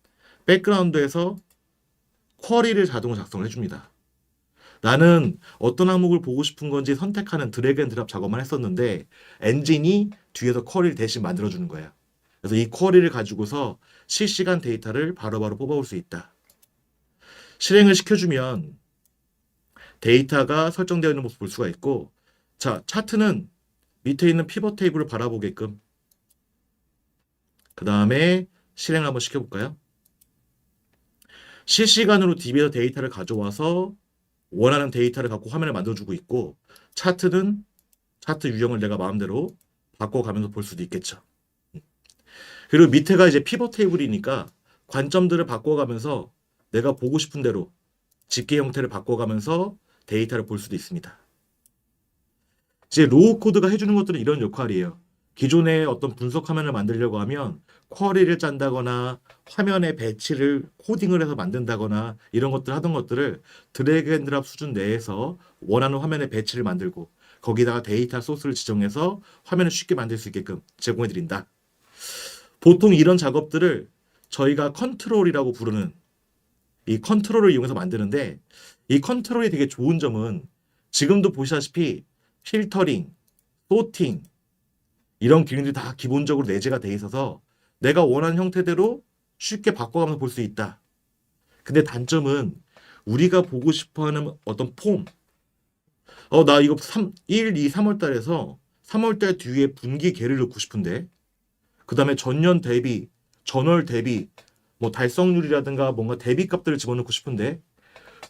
백그라운드에서 쿼리를 자동으로 작성을 해줍니다. 나는 어떤 항목을 보고 싶은 건지 선택하는 드래그 앤 드랍 작업만 했었는데 엔진이 뒤에서 쿼리를 대신 만들어주는 거예요. 그래서 이 쿼리를 가지고서 실시간 데이터를 바로바로 뽑아올 수 있다. 실행을 시켜주면 데이터가 설정되어 있는 모습을 볼 수가 있고 자, 차트는 밑에 있는 피벗 테이블을 바라보게끔 그 다음에 실행을 한번 시켜볼까요? 실시간으로 DB에서 데이터를 가져와서 원하는 데이터를 갖고 화면을 만들어주고 있고 차트는 차트 유형을 내가 마음대로 바꿔가면서 볼 수도 있겠죠. 그리고 밑에가 이제 피벗 테이블이니까 관점들을 바꿔가면서 내가 보고 싶은 대로 집계 형태를 바꿔가면서 데이터를 볼 수도 있습니다. 이제 로우 코드가 해주는 것들은 이런 역할이에요. 기존에 어떤 분석 화면을 만들려고 하면 쿼리를 짠다거나 화면의 배치를 코딩을 해서 만든다거나 이런 것들 하던 것들을 드래그 앤 드랍 수준 내에서 원하는 화면의 배치를 만들고 거기다가 데이터 소스를 지정해서 화면을 쉽게 만들 수 있게끔 제공해 드린다. 보통 이런 작업들을 저희가 컨트롤이라고 부르는 이 컨트롤을 이용해서 만드는데 이 컨트롤이 되게 좋은 점은 지금도 보시다시피 필터링, 소팅 이런 기능들이 다 기본적으로 내재가 돼 있어서 내가 원하는 형태대로 쉽게 바꿔가면서 볼 수 있다. 근데 단점은 우리가 보고 싶어하는 어떤 폼 나 이거 1, 2, 3월 달에서 3월 달 뒤에 분기계를 넣고 싶은데 그 다음에 전년 대비, 전월 대비 뭐 달성률이라든가 뭔가 대비 값들을 집어넣고 싶은데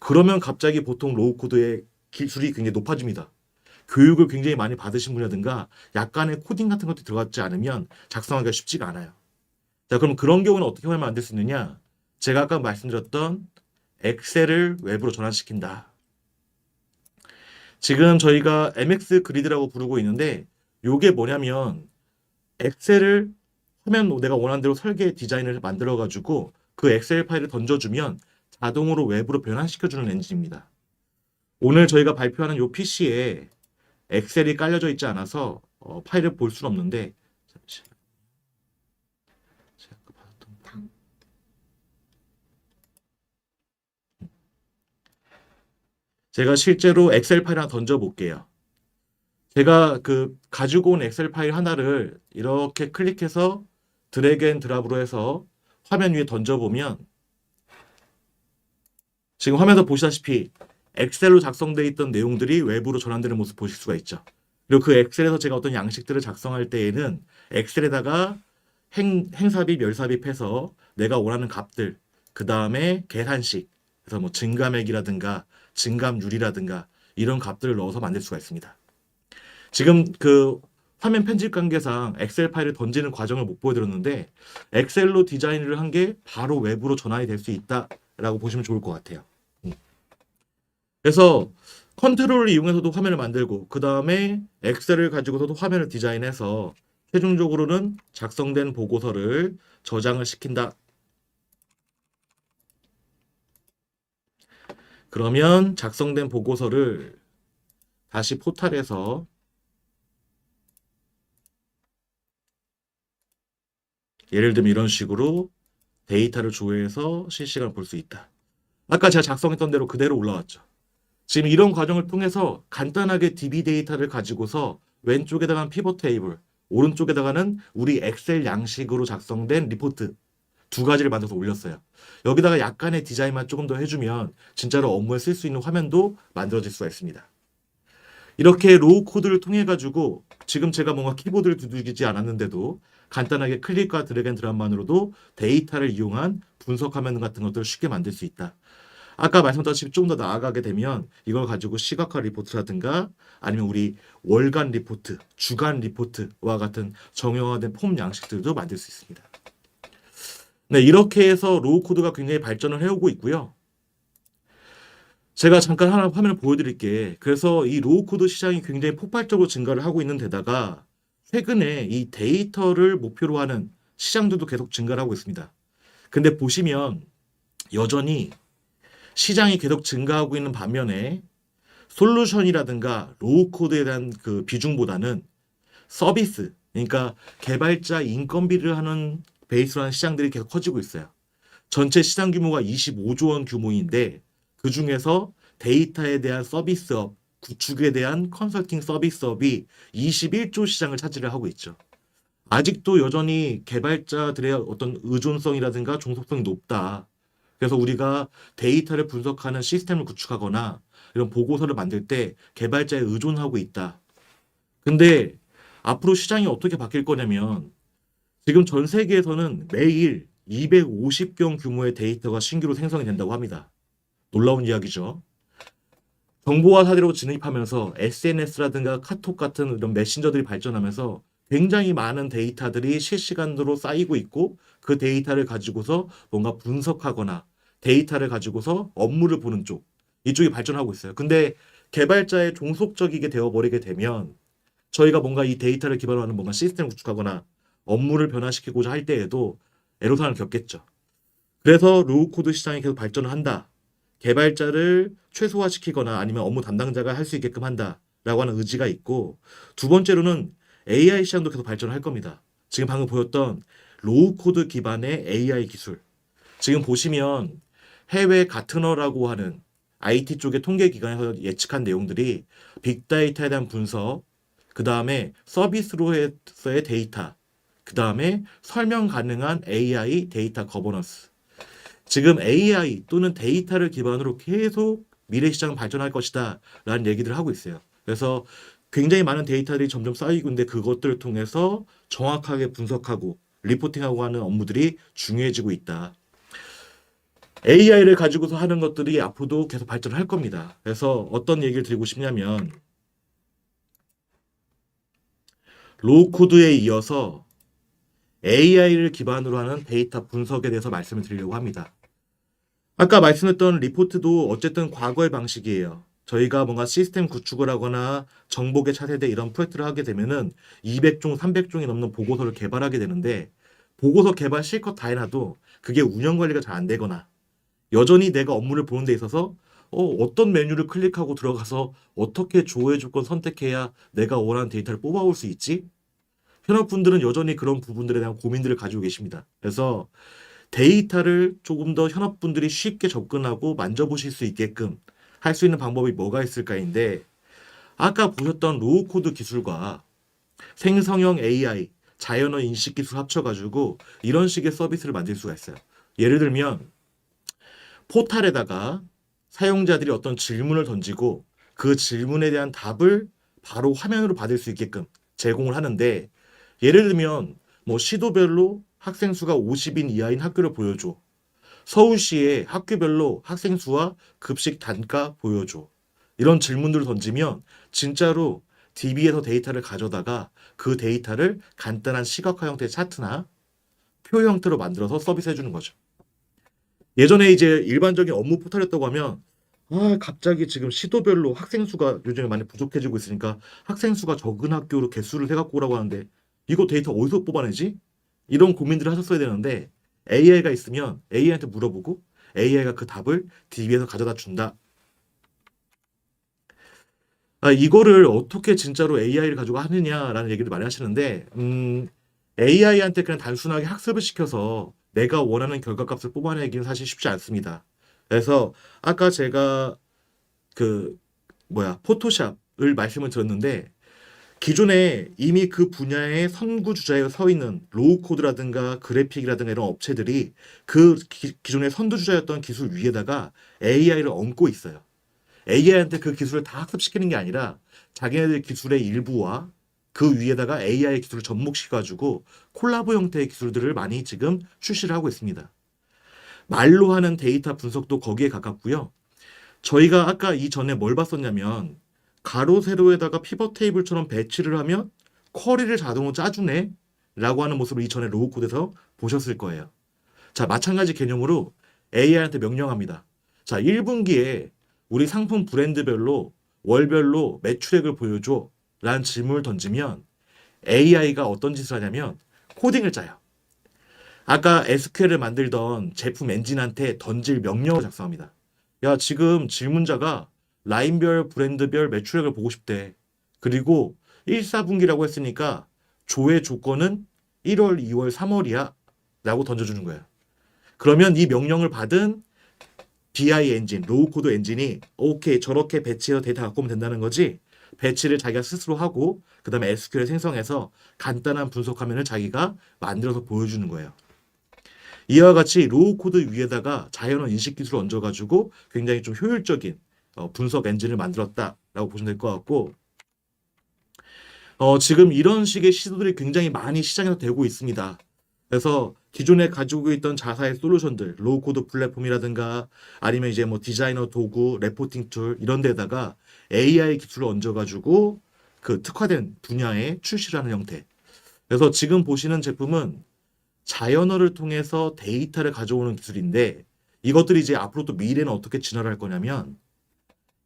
그러면 갑자기 보통 로우 코드의 기술이 굉장히 높아집니다. 교육을 굉장히 많이 받으신 분이라든가 약간의 코딩 같은 것도 들어갔지 않으면 작성하기가 쉽지가 않아요. 자, 그럼 그런 경우는 어떻게 화면 만들 수 있느냐? 제가 아까 말씀드렸던 엑셀을 웹으로 전환시킨다. 지금 저희가 MX 그리드라고 부르고 있는데 이게 뭐냐면 엑셀을 화면 내가 원하는 대로 설계 디자인을 만들어 가지고 그 엑셀 파일을 던져주면 자동으로 웹으로 변환시켜주는 엔진입니다. 오늘 저희가 발표하는 요 PC에 엑셀이 깔려져 있지 않아서 파일을 볼 수는 없는데 잠시만요. 제가 아까 받았던 거. 다음. 제가 실제로 엑셀 파일 하나 던져 볼게요. 제가 그 가지고 온 엑셀 파일 하나를 이렇게 클릭해서 드래그 앤 드랍으로 해서 화면 위에 던져 보면 지금 화면에서 보시다시피 엑셀로 작성되어 있던 내용들이 외부로 전환되는 모습 보실 수가 있죠. 그리고 그 엑셀에서 제가 어떤 양식들을 작성할 때에는 엑셀에다가 행삽입, 멸삽입해서 내가 원하는 값들, 그 다음에 계산식, 그래서 뭐 증감액이라든가 증감률이라든가 이런 값들을 넣어서 만들 수가 있습니다. 지금 그 화면 편집 관계상 엑셀 파일을 던지는 과정을 못 보여드렸는데 엑셀로 디자인을 한 게 바로 외부로 전환이 될 수 있다라고 보시면 좋을 것 같아요. 그래서 컨트롤을 이용해서도 화면을 만들고 그 다음에 엑셀을 가지고서도 화면을 디자인해서 최종적으로는 작성된 보고서를 저장을 시킨다. 그러면 작성된 보고서를 다시 포탈에서 예를 들면 이런 식으로 데이터를 조회해서 실시간으로 볼 수 있다. 아까 제가 작성했던 대로 그대로 올라왔죠. 지금 이런 과정을 통해서 간단하게 DB 데이터를 가지고서 왼쪽에다가는 피벗 테이블, 오른쪽에다가는 우리 엑셀 양식으로 작성된 리포트 두 가지를 만들어서 올렸어요. 여기다가 약간의 디자인만 조금 더 해주면 진짜로 업무에 쓸 수 있는 화면도 만들어질 수가 있습니다. 이렇게 로우 코드를 통해 가지고 지금 제가 뭔가 키보드를 두들기지 않았는데도 간단하게 클릭과 드래그 앤 드랍만으로도 데이터를 이용한 분석 화면 같은 것들을 쉽게 만들 수 있다. 아까 말씀드렸다시피 조금 더 나아가게 되면 이걸 가지고 시각화 리포트라든가 아니면 우리 월간 리포트, 주간 리포트와 같은 정형화된 폼 양식들도 만들 수 있습니다. 네, 이렇게 해서 로우 코드가 굉장히 발전을 해오고 있고요. 제가 잠깐 하나 화면을 보여드릴게. 그래서 이 로우 코드 시장이 굉장히 폭발적으로 증가를 하고 있는 데다가 최근에 이 데이터를 목표로 하는 시장들도 계속 증가를 하고 있습니다. 근데 보시면 여전히 시장이 계속 증가하고 있는 반면에 솔루션이라든가 로우 코드에 대한 그 비중보다는 서비스, 그러니까 개발자 인건비를 하는 베이스로 하는 시장들이 계속 커지고 있어요. 전체 시장 규모가 25조 원 규모인데 그 중에서 데이터에 대한 서비스업, 구축에 대한 컨설팅 서비스업이 21조 시장을 차지를 하고 있죠. 아직도 여전히 개발자들의 어떤 의존성이라든가 종속성이 높다. 그래서 우리가 데이터를 분석하는 시스템을 구축하거나 이런 보고서를 만들 때 개발자에 의존하고 있다. 근데 앞으로 시장이 어떻게 바뀔 거냐면 지금 전 세계에서는 매일 250경 규모의 데이터가 신규로 생성이 된다고 합니다. 놀라운 이야기죠. 정보화 사회로 진입하면서 SNS라든가 카톡 같은 이런 메신저들이 발전하면서 굉장히 많은 데이터들이 실시간으로 쌓이고 있고 그 데이터를 가지고서 뭔가 분석하거나 데이터를 가지고서 업무를 보는 쪽 이쪽이 발전하고 있어요. 근데 개발자의 종속적이게 되어버리게 되면 저희가 뭔가 이 데이터를 기반으로 하는 뭔가 시스템을 구축하거나 업무를 변화시키고자 할 때에도 애로사항을 겪겠죠. 그래서 로우 코드 시장이 계속 발전을 한다. 개발자를 최소화시키거나 아니면 업무 담당자가 할 수 있게끔 한다라고 하는 의지가 있고 두 번째로는 AI 시장도 계속 발전을 할 겁니다. 지금 방금 보였던 로우 코드 기반의 AI 기술. 지금 보시면 해외 가트너라고 하는 IT 쪽의 통계 기관에서 예측한 내용들이 빅데이터에 대한 분석, 그 다음에 서비스로서의 데이터, 그 다음에 설명 가능한 AI 데이터 거버넌스. 지금 AI 또는 데이터를 기반으로 계속 미래 시장은 발전할 것이다 라는 얘기들을 하고 있어요. 그래서 굉장히 많은 데이터들이 점점 쌓이고 있는데 그것들을 통해서 정확하게 분석하고 리포팅하고 하는 업무들이 중요해지고 있다. AI를 가지고서 하는 것들이 앞으로도 계속 발전할 겁니다. 그래서 어떤 얘기를 드리고 싶냐면 로우 코드에 이어서 AI를 기반으로 하는 데이터 분석에 대해서 말씀을 드리려고 합니다. 아까 말씀했던 리포트도 어쨌든 과거의 방식이에요. 저희가 뭔가 시스템 구축을 하거나 정보계 차세대 이런 프로젝트를 하게 되면은 200종, 300종이 넘는 보고서를 개발하게 되는데 보고서 개발 실컷 다 해놔도 그게 운영 관리가 잘 안 되거나 여전히 내가 업무를 보는 데 있어서 어떤 메뉴를 클릭하고 들어가서 어떻게 조회 조건 선택해야 내가 원하는 데이터를 뽑아올 수 있지? 현업분들은 여전히 그런 부분들에 대한 고민들을 가지고 계십니다. 그래서 데이터를 조금 더 현업분들이 쉽게 접근하고 만져보실 수 있게끔 할 수 있는 방법이 뭐가 있을까인데, 아까 보셨던 로우 코드 기술과 생성형 AI, 자연어 인식 기술 합쳐가지고 이런 식의 서비스를 만들 수가 있어요. 예를 들면 포탈에다가 사용자들이 어떤 질문을 던지고 그 질문에 대한 답을 바로 화면으로 받을 수 있게끔 제공을 하는데, 예를 들면 뭐 시도별로 학생 수가 50인 이하인 학교를 보여줘. 서울시의 학교별로 학생 수와 급식 단가 보여줘. 이런 질문들을 던지면 진짜로 DB에서 데이터를 가져다가 그 데이터를 간단한 시각화 형태의 차트나 표 형태로 만들어서 서비스해 주는 거죠. 예전에 이제 일반적인 업무 포털이었다고 하면 갑자기 지금 시도별로 학생 수가 요즘에 많이 부족해지고 있으니까 학생 수가 적은 학교로 개수를 해갖고 오라고 하는데 이거 데이터 어디서 뽑아내지? 이런 고민들을 하셨어야 되는데 AI가 있으면 AI한테 물어보고 AI가 그 답을 DB에서 가져다 준다. 이거를 어떻게 진짜로 AI를 가지고 하느냐라는 얘기를 많이 하시는데, AI한테 그냥 단순하게 학습을 시켜서 내가 원하는 결과값을 뽑아내기는 사실 쉽지 않습니다. 그래서 아까 제가 그 포토샵을 말씀을 드렸는데, 기존에 이미 그 분야의 선구주자에 서 있는 로우코드라든가 그래픽이라든가 이런 업체들이 그 기존의 선두주자였던 기술 위에다가 AI를 얹고 있어요. AI한테 그 기술을 다 학습시키는 게 아니라 자기네들 기술의 일부와 그 위에다가 AI 기술을 접목시켜가지고 콜라보 형태의 기술들을 많이 지금 출시를 하고 있습니다. 말로 하는 데이터 분석도 거기에 가깝고요. 저희가 아까 이전에 뭘 봤었냐면 가로 세로에다가 피벗 테이블처럼 배치를 하면 쿼리를 자동으로 짜주네 라고 하는 모습을 이전에 로우 코드에서 보셨을 거예요. 자, 마찬가지 개념으로 AI한테 명령합니다. 자, 1분기에 우리 상품 브랜드별로 월별로 매출액을 보여줘 라는 질문을 던지면 AI가 어떤 짓을 하냐면 코딩을 짜요. 아까 SQL을 만들던 제품 엔진한테 던질 명령을 작성합니다. 야, 지금 질문자가 라인별 브랜드별 매출액을 보고 싶대. 그리고 1, 4분기라고 했으니까 조회 조건은 1월, 2월, 3월이야 라고 던져주는 거예요. 그러면 이 명령을 받은 BI 엔진, 로우 코드 엔진이 오케이 저렇게 배치해서 데이터 갖고 오면 된다는 거지. 배치를 자기가 스스로 하고 그 다음에 SQL 생성해서 간단한 분석 화면을 자기가 만들어서 보여주는 거예요. 이와 같이 로우 코드 위에다가 자연어 인식 기술을 얹어가지고 굉장히 좀 효율적인 분석 엔진을 만들었다라고 보시면 될 것 같고, 지금 이런 식의 시도들이 굉장히 많이 시장에서 되고 있습니다. 그래서 기존에 가지고 있던 자사의 솔루션들, 로우 코드 플랫폼이라든가 아니면 이제 뭐 디자이너 도구, 레포팅 툴 이런 데다가 AI 기술을 얹어가지고 그 특화된 분야에 출시를 하는 형태. 그래서 지금 보시는 제품은 자연어를 통해서 데이터를 가져오는 기술인데, 이것들이 이제 앞으로 또 미래는 어떻게 진화를 할 거냐면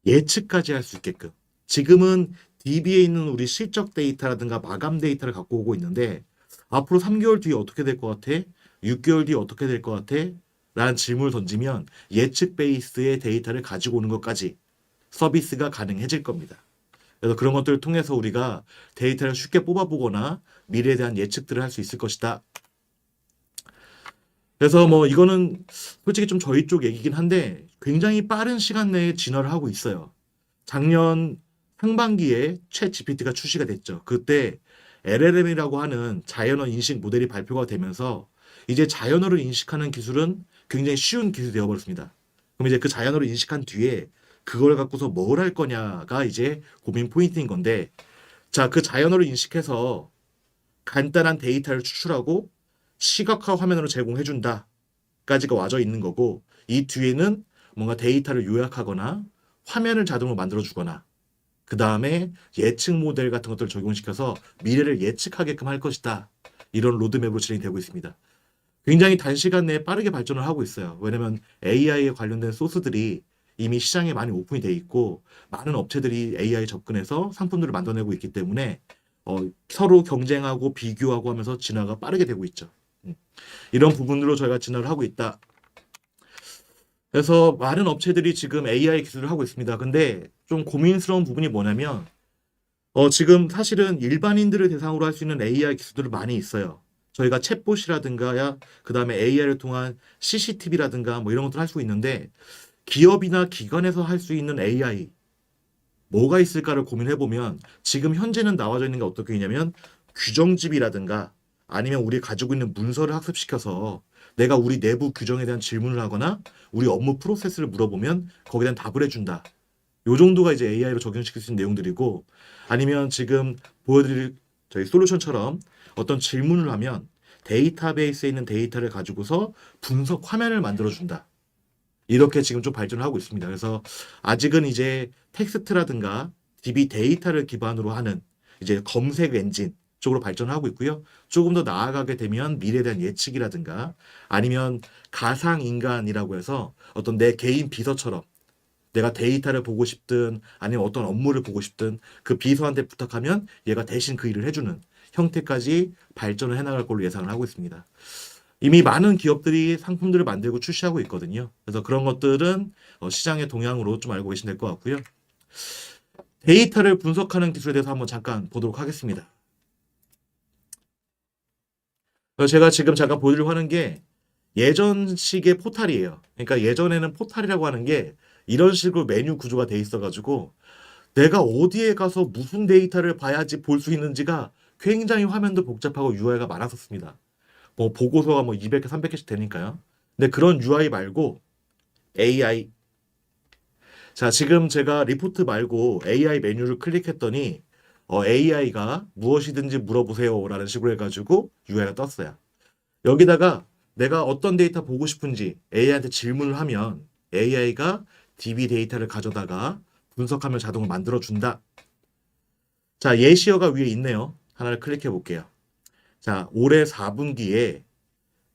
예측까지 할 수 있게끔. 지금은 DB에 있는 우리 실적 데이터라든가 마감 데이터를 갖고 오고 있는데 앞으로 3개월 뒤에 어떻게 될 것 같아? 6개월 뒤에 어떻게 될 것 같아? 라는 질문을 던지면 예측 베이스의 데이터를 가지고 오는 것까지 서비스가 가능해질 겁니다. 그래서 그런 것들을 통해서 우리가 데이터를 쉽게 뽑아보거나 미래에 대한 예측들을 할 수 있을 것이다. 그래서 뭐 이거는 솔직히 좀 저희 쪽 얘기긴 한데 굉장히 빠른 시간 내에 진화를 하고 있어요. 작년 상반기에 챗 GPT가 출시가 됐죠. 그때 LLM이라고 하는 자연어 인식 모델이 발표가 되면서 이제 자연어를 인식하는 기술은 굉장히 쉬운 기술이 되어버렸습니다. 그럼 이제 그 자연어를 인식한 뒤에 그걸 갖고서 뭘 할 거냐가 이제 고민 포인트인 건데, 자, 그 자연어를 인식해서 간단한 데이터를 추출하고 시각화 화면으로 제공해준다까지가 와져 있는 거고, 이 뒤에는 뭔가 데이터를 요약하거나 화면을 자동으로 만들어주거나 그 다음에 예측 모델 같은 것들을 적용시켜서 미래를 예측하게끔 할 것이다. 이런 로드맵으로 진행이 되고 있습니다. 굉장히 단시간 내에 빠르게 발전을 하고 있어요. 왜냐면 AI에 관련된 소스들이 이미 시장에 많이 오픈이 돼 있고 많은 업체들이 AI 접근해서 상품들을 만들어내고 있기 때문에 서로 경쟁하고 비교하고 하면서 진화가 빠르게 되고 있죠. 이런 부분으로 저희가 진화를 하고 있다. 그래서 많은 업체들이 지금 AI 기술을 하고 있습니다. 근데 좀 고민스러운 부분이 뭐냐면 지금 사실은 일반인들을 대상으로 할 수 있는 AI 기술들이 많이 있어요. 저희가 챗봇이라든가 그다음에 AI를 통한 CCTV라든가 뭐 이런 것들 할 수 있는데 기업이나 기관에서 할 수 있는 AI 뭐가 있을까를 고민해 보면 지금 현재는 나와져 있는 게 어떻게 있냐면 규정집이라든가 아니면 우리 가지고 있는 문서를 학습시켜서 내가 우리 내부 규정에 대한 질문을 하거나 우리 업무 프로세스를 물어보면 거기에 대한 답을 해준다. 요 정도가 이제 AI로 적용시킬 수 있는 내용들이고 아니면 지금 보여드릴 저희 솔루션처럼 어떤 질문을 하면 데이터베이스에 있는 데이터를 가지고서 분석 화면을 만들어준다. 이렇게 지금 좀 발전을 하고 있습니다. 그래서 아직은 이제 텍스트라든가 DB 데이터를 기반으로 하는 이제 검색 엔진 쪽으로 발전하고 있고요. 조금 더 나아가게 되면 미래에 대한 예측이라든가 아니면 가상 인간이라고 해서 어떤 내 개인 비서처럼 내가 데이터를 보고 싶든 아니면 어떤 업무를 보고 싶든 그 비서한테 부탁하면 얘가 대신 그 일을 해주는 형태까지 발전을 해나갈 걸로 예상을 하고 있습니다. 이미 많은 기업들이 상품들을 만들고 출시하고 있거든요. 그래서 그런 것들은 시장의 동향으로 좀 알고 계시면 될 것 같고요. 데이터를 분석하는 기술에 대해서 한번 잠깐 보도록 하겠습니다. 제가 지금 잠깐 보여드리려고 하는 게 예전식의 포탈이에요. 그러니까 예전에는 포탈이라고 하는 게 이런 식으로 메뉴 구조가 돼 있어가지고 내가 어디에 가서 무슨 데이터를 봐야지 볼 수 있는지가 굉장히 화면도 복잡하고 UI가 많았었습니다. 뭐 보고서가 뭐 200개, 300개씩 되니까요. 근데 그런 UI 말고 AI. 자, 지금 제가 리포트 말고 AI 메뉴를 클릭했더니 AI가 무엇이든지 물어보세요라는 식으로 해가지고 UI가 떴어요. 여기다가 내가 어떤 데이터 보고 싶은지 AI한테 질문을 하면 AI가 DB 데이터를 가져다가 분석하면 자동으로 만들어준다. 자, 예시어가 위에 있네요. 하나를 클릭해 볼게요. 자, 올해 4분기에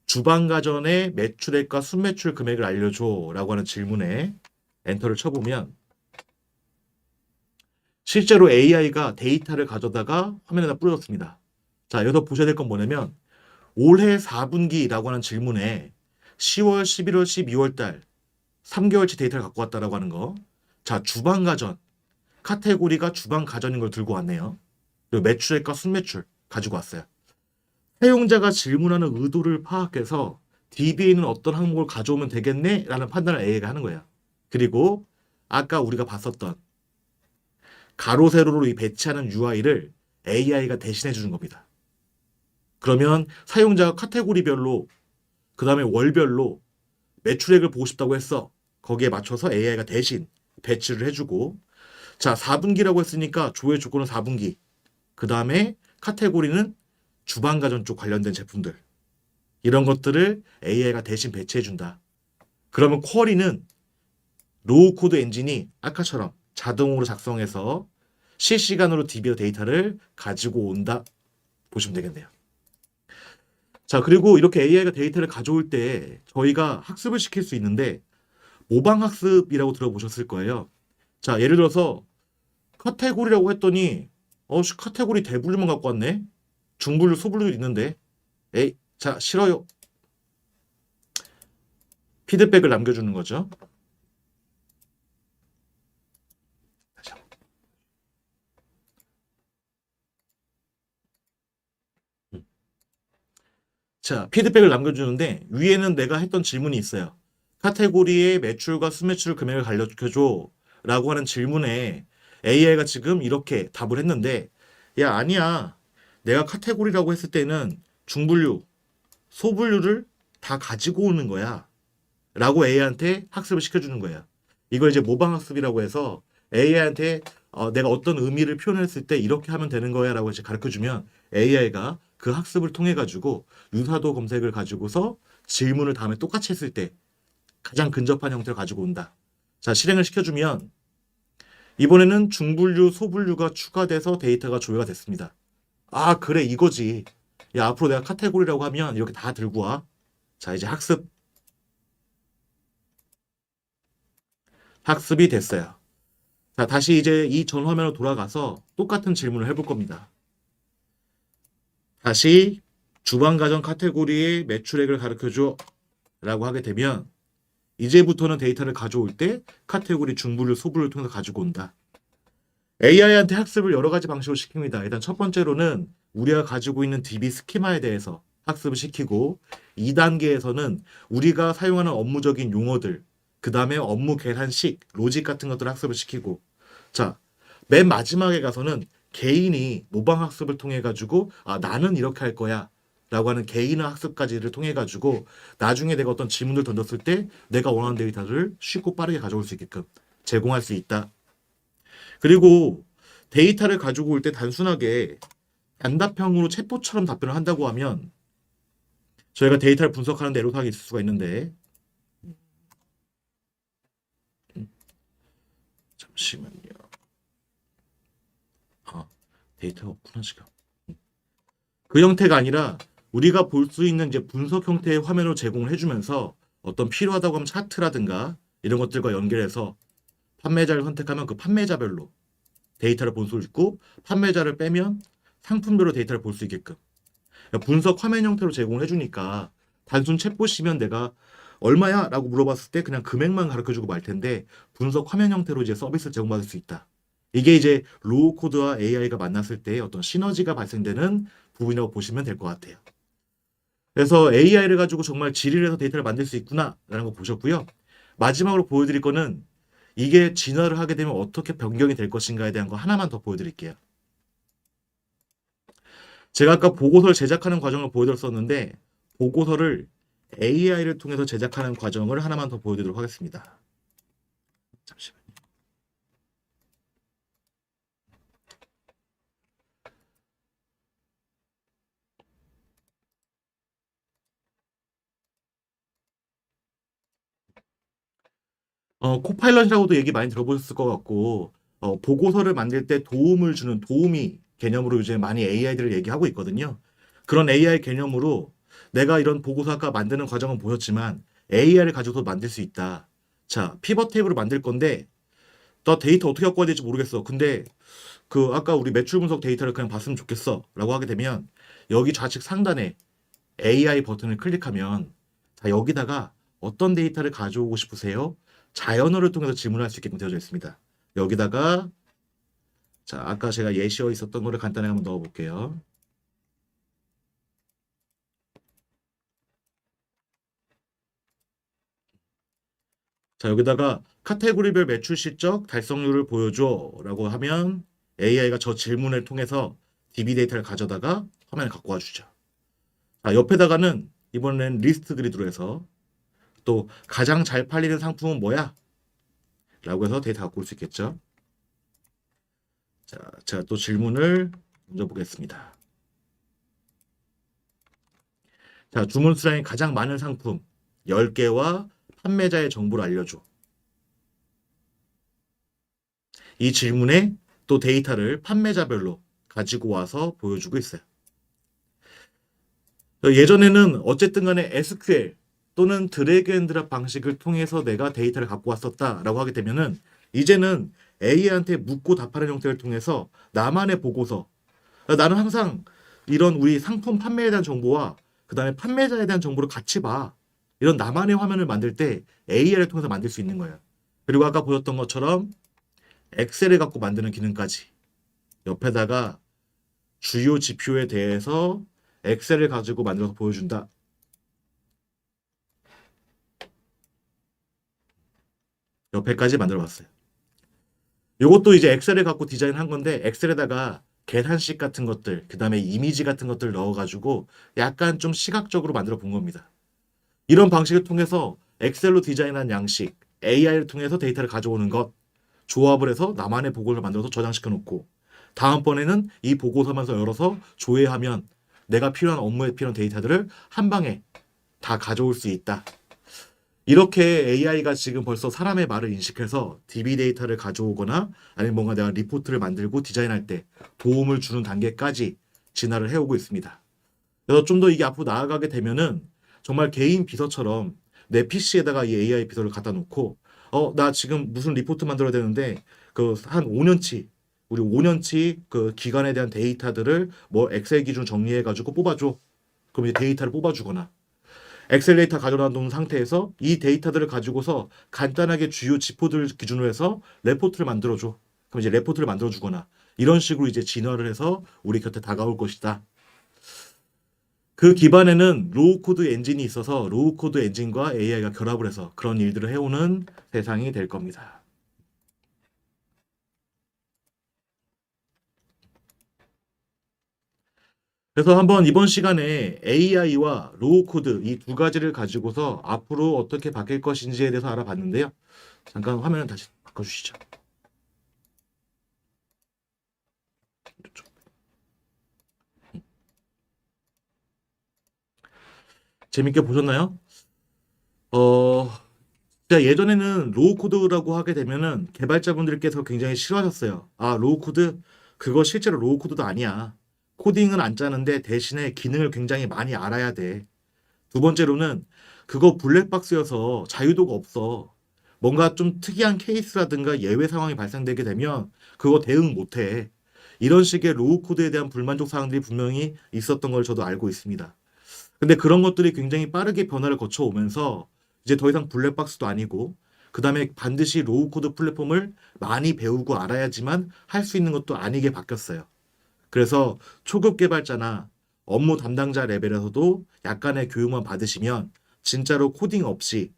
주방가전의 매출액과 순매출 금액을 알려줘 라고 하는 질문에 엔터를 쳐보면 실제로 AI가 데이터를 가져다가 화면에다 뿌려줬습니다. 자, 여기서 보셔야 될 건 뭐냐면 올해 4분기라고 하는 질문에 10월, 11월, 12월 달 3개월치 데이터를 갖고 왔다라고 하는 거. 자, 주방가전 카테고리가 주방가전인 걸 들고 왔네요. 그리고 매출액과 순매출 가지고 왔어요. 사용자가 질문하는 의도를 파악해서 DB에는 어떤 항목을 가져오면 되겠네? 라는 판단을 AI가 하는 거예요. 그리고 아까 우리가 봤었던 가로 세로로 이 배치하는 UI를 AI가 대신해 주는 겁니다. 그러면 사용자가 카테고리별로 그 다음에 월별로 매출액을 보고 싶다고 했어. 거기에 맞춰서 AI가 대신 배치를 해주고 자 4분기라고 했으니까 조회 조건은 4분기 그 다음에 카테고리는 주방가전 쪽 관련된 제품들 이런 것들을 AI가 대신 배치해준다. 그러면 쿼리는 로우 코드 엔진이 아까처럼 자동으로 작성해서 실시간으로 DB 데이터를 가지고 온다. 보시면 되겠네요. 자, 그리고 이렇게 AI가 데이터를 가져올 때 저희가 학습을 시킬 수 있는데 모방학습이라고 들어보셨을 거예요. 자, 예를 들어서 카테고리라고 했더니 카테고리 대분류만 갖고 왔네. 중분류, 소분류도 있는데 에이, 자, 싫어요. 피드백을 남겨주는 거죠. 자, 피드백을 남겨주는데 위에는 내가 했던 질문이 있어요. 카테고리의 매출과 순매출 금액을 알려줘 라고 하는 질문에 AI가 지금 이렇게 답을 했는데 야, 아니야. 내가 카테고리라고 했을 때는 중분류, 소분류를 다 가지고 오는 거야. 라고 AI한테 학습을 시켜주는 거예요. 이걸 이제 모방학습이라고 해서 AI한테 내가 어떤 의미를 표현했을 때 이렇게 하면 되는 거야 라고 이제 가르쳐주면 AI가 그 학습을 통해 가지고 유사도 검색을 가지고서 질문을 다음에 똑같이 했을 때 가장 근접한 형태를 가지고 온다. 자, 실행을 시켜주면 이번에는 중분류, 소분류가 추가돼서 데이터가 조회가 됐습니다. 아, 그래, 이거지. 야, 앞으로 내가 카테고리라고 하면 이렇게 다 들고 와. 자, 이제 학습이 됐어요. 자, 다시 이제 이 전 화면으로 돌아가서 똑같은 질문을 해볼 겁니다. 다시 주방가전 카테고리의 매출액을 가르쳐줘 라고 하게 되면 이제부터는 데이터를 가져올 때 카테고리 중분류, 소분류를 통해서 가지고 온다. AI한테 학습을 여러 가지 방식으로 시킵니다. 일단 첫 번째로는 우리가 가지고 있는 DB 스키마에 대해서 학습을 시키고 2단계에서는 우리가 사용하는 업무적인 용어들, 그 다음에 업무 계산식, 로직 같은 것들을 학습을 시키고 자, 맨 마지막에 가서는 개인이 모방 학습을 통해 가지고 나는 이렇게 할 거야 라고 하는 개인의 학습까지를 통해 가지고 나중에 내가 어떤 질문을 던졌을 때 내가 원하는 데이터를 쉽고 빠르게 가져올 수 있게끔 제공할 수 있다. 그리고 데이터를 가지고 올 때 단순하게 단답형으로 챗봇처럼 답변을 한다고 하면 저희가 데이터를 분석하는 데 애로사항이 있을 수가 있는데 잠시만요. 데이터가 없구나 지금. 그 형태가 아니라 우리가 볼 수 있는 이제 분석 형태의 화면을 제공을 해주면서 어떤 필요하다고 하면 차트라든가 이런 것들과 연결해서 판매자를 선택하면 그 판매자별로 데이터를 볼 수 있고 판매자를 빼면 상품별로 데이터를 볼 수 있게끔 분석 화면 형태로 제공을 해주니까 단순 챗봇이면 내가 얼마야? 라고 물어봤을 때 그냥 금액만 가르쳐주고 말 텐데 분석 화면 형태로 이제 서비스를 제공받을 수 있다. 이게 이제 로우 코드와 AI가 만났을 때 어떤 시너지가 발생되는 부분이라고 보시면 될 것 같아요. 그래서 AI를 가지고 정말 질의를 해서 데이터를 만들 수 있구나라는 거 보셨고요. 마지막으로 보여드릴 거는 이게 진화를 하게 되면 어떻게 변경이 될 것인가에 대한 거 하나만 더 보여드릴게요. 제가 아까 보고서를 제작하는 과정을 보여드렸었는데 보고서를 AI를 통해서 제작하는 과정을 하나만 더 보여드리도록 하겠습니다. 잠시만요. 코파일럿이라고도 얘기 많이 들어보셨을 것 같고 보고서를 만들 때 도움을 주는 도우미 개념으로 요새 많이 AI들을 얘기하고 있거든요. 그런 AI 개념으로 내가 이런 보고서 아까 만드는 과정은 보였지만 AI를 가지고도 만들 수 있다. 자, 피벗 테이블을 만들 건데 나 데이터 어떻게 갖고 와야 될지 모르겠어. 근데 그 아까 우리 매출 분석 데이터를 그냥 봤으면 좋겠어 라고 하게 되면 여기 좌측 상단에 AI 버튼을 클릭하면 자, 여기다가 어떤 데이터를 가져오고 싶으세요? 자연어를 통해서 질문할 수 있게끔 되어져 있습니다. 여기다가 자, 아까 제가 예시어 있었던 거를 간단하게 한번 넣어 볼게요. 자, 여기다가 카테고리별 매출 실적 달성률을 보여줘 라고 하면 AI가 저 질문을 통해서 DB 데이터를 가져다가 화면에 갖고 와주죠. 자, 옆에다가는 이번엔 리스트 그리드로 해서 또 가장 잘 팔리는 상품은 뭐야? 라고 해서 데이터 갖고 올 수 있겠죠. 자, 제가 또 질문을 던져보겠습니다. 자, 주문 수량이 가장 많은 상품 10개와 판매자의 정보를 알려줘. 이 질문에 또 데이터를 판매자별로 가지고 와서 보여주고 있어요. 예전에는 어쨌든 간에 SQL 또는 드래그 앤 드랍 방식을 통해서 내가 데이터를 갖고 왔었다라고 하게 되면은 이제는 AI한테 묻고 답하는 형태를 통해서 나만의 보고서 나는 항상 이런 우리 상품 판매에 대한 정보와 그 다음에 판매자에 대한 정보를 같이 봐. 이런 나만의 화면을 만들 때 AI를 통해서 만들 수 있는 거예요. 그리고 아까 보였던 것처럼 엑셀을 갖고 만드는 기능까지 옆에다가 주요 지표에 대해서 엑셀을 가지고 만들어서 보여준다. 옆에까지 만들어봤어요. 이것도 이제 엑셀을 갖고 디자인한 건데 엑셀에다가 계산식 같은 것들, 그 다음에 이미지 같은 것들 넣어가지고 약간 좀 시각적으로 만들어 본 겁니다. 이런 방식을 통해서 엑셀로 디자인한 양식, AI를 통해서 데이터를 가져오는 것, 조합을 해서 나만의 보고서를 만들어서 저장시켜 놓고 다음번에는 이 보고서면서 열어서 조회하면 내가 필요한 업무에 필요한 데이터들을 한 방에 다 가져올 수 있다. 이렇게 AI가 지금 벌써 사람의 말을 인식해서 DB 데이터를 가져오거나 아니면 뭔가 내가 리포트를 만들고 디자인할 때 도움을 주는 단계까지 진화를 해오고 있습니다. 그래서 좀 더 이게 앞으로 나아가게 되면은 정말 개인 비서처럼 내 PC에다가 이 AI 비서를 갖다 놓고 나 지금 무슨 리포트 만들어야 되는데 그 한 5년치 우리 5년치 그 기간에 대한 데이터들을 뭐 엑셀 기준 정리해 가지고 뽑아줘. 그럼 이제 데이터를 뽑아주거나 엑셀 데이터 가져다 놓은 상태에서 이 데이터들을 가지고서 간단하게 주요 지표들 기준으로 해서 레포트를 만들어줘. 그럼 이제 레포트를 만들어주거나 이런 식으로 이제 진화를 해서 우리 곁에 다가올 것이다. 그 기반에는 로우 코드 엔진이 있어서 로우 코드 엔진과 AI가 결합을 해서 그런 일들을 해오는 세상이 될 겁니다. 그래서 한번 이번 시간에 AI와 로우 코드 이 두 가지를 가지고서 앞으로 어떻게 바뀔 것인지에 대해서 알아봤는데요. 잠깐 화면을 다시 바꿔주시죠. 이쪽. 재밌게 보셨나요? 어, 진짜 예전에는 로우 코드라고 하게 되면은 개발자분들께서 굉장히 싫어하셨어요. 아, 로우 코드? 그거 실제로 로우 코드도 아니야. 코딩은 안 짜는데 대신에 기능을 굉장히 많이 알아야 돼. 두 번째로는 그거 블랙박스여서 자유도가 없어. 뭔가 좀 특이한 케이스라든가 예외 상황이 발생되게 되면 그거 대응 못 해. 이런 식의 로우 코드에 대한 불만족 사항들이 분명히 있었던 걸 저도 알고 있습니다. 근데 그런 것들이 굉장히 빠르게 변화를 거쳐오면서 이제 더 이상 블랙박스도 아니고 그다음에 반드시 로우 코드 플랫폼을 많이 배우고 알아야지만 할 수 있는 것도 아니게 바뀌었어요. 그래서 초급 개발자나 업무 담당자 레벨에서도 약간의 교육만 받으시면 진짜로 코딩 없이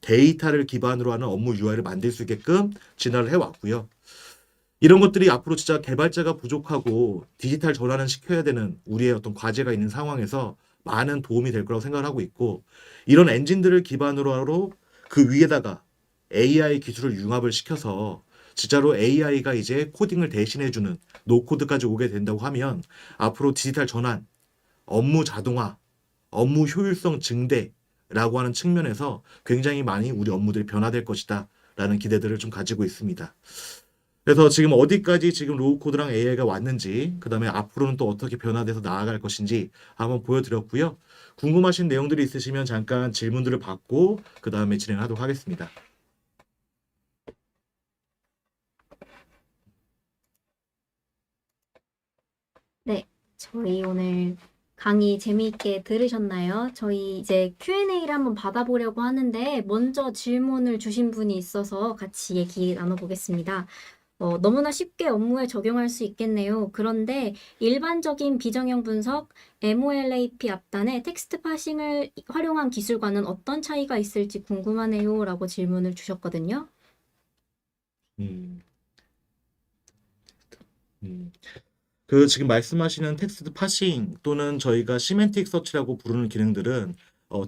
데이터를 기반으로 하는 업무 UI를 만들 수 있게끔 진화를 해왔고요. 이런 것들이 앞으로 진짜 개발자가 부족하고 디지털 전환을 시켜야 되는 우리의 어떤 과제가 있는 상황에서 많은 도움이 될 거라고 생각을 하고 있고 이런 엔진들을 기반으로 하러 그 위에다가 AI 기술을 융합을 시켜서 진짜로 AI가 이제 코딩을 대신해주는 노코드까지 오게 된다고 하면 앞으로 디지털 전환, 업무 자동화, 업무 효율성 증대라고 하는 측면에서 굉장히 많이 우리 업무들이 변화될 것이다 라는 기대들을 좀 가지고 있습니다. 그래서 지금 어디까지 지금 로우 코드랑 AI가 왔는지, 그 다음에 앞으로는 또 어떻게 변화돼서 나아갈 것인지 한번 보여드렸고요. 궁금하신 내용들이 있으시면 잠깐 질문들을 받고 그 다음에 진행하도록 하겠습니다. 네, 저희 오늘 강의 재미있게 들으셨나요? 저희 이제 Q&A를 한번 받아보려고 하는데 먼저 질문을 주신 분이 있어서 같이 얘기 나눠보겠습니다. 너무나 쉽게 업무에 적용할 수 있겠네요. 그런데 일반적인 비정형 분석, MOLAP 앞단에 텍스트 파싱을 활용한 기술과는 어떤 차이가 있을지 궁금하네요. 라고 질문을 주셨거든요. 음, 음. 그 지금 말씀하시는 텍스트 파싱 또는 저희가 시멘틱 서치라고 부르는 기능들은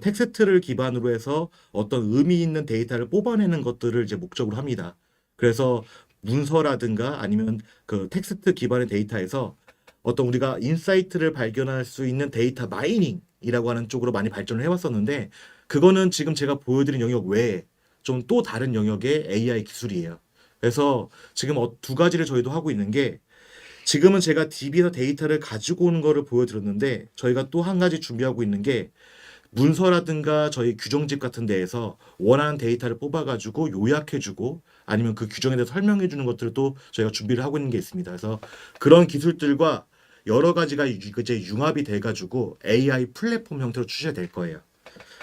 텍스트를 기반으로 해서 어떤 의미 있는 데이터를 뽑아내는 것들을 이제 목적으로 합니다. 그래서 문서라든가 아니면 그 텍스트 기반의 데이터에서 어떤 우리가 인사이트를 발견할 수 있는 데이터 마이닝이라고 하는 쪽으로 많이 발전을 해왔었는데 그거는 지금 제가 보여드린 영역 외에 좀 또 다른 영역의 AI 기술이에요. 그래서 지금 두 가지를 저희도 하고 있는 게 지금은 제가 DB에서 데이터를 가지고 오는 거를 보여드렸는데 저희가 또 한 가지 준비하고 있는 게 문서라든가 저희 규정집 같은 데에서 원하는 데이터를 뽑아가지고 요약해주고 아니면 그 규정에 대해서 설명해주는 것들을 또 저희가 준비를 하고 있는 게 있습니다. 그래서 그런 기술들과 여러 가지가 이제 융합이 돼가지고 AI 플랫폼 형태로 출시가 될 거예요.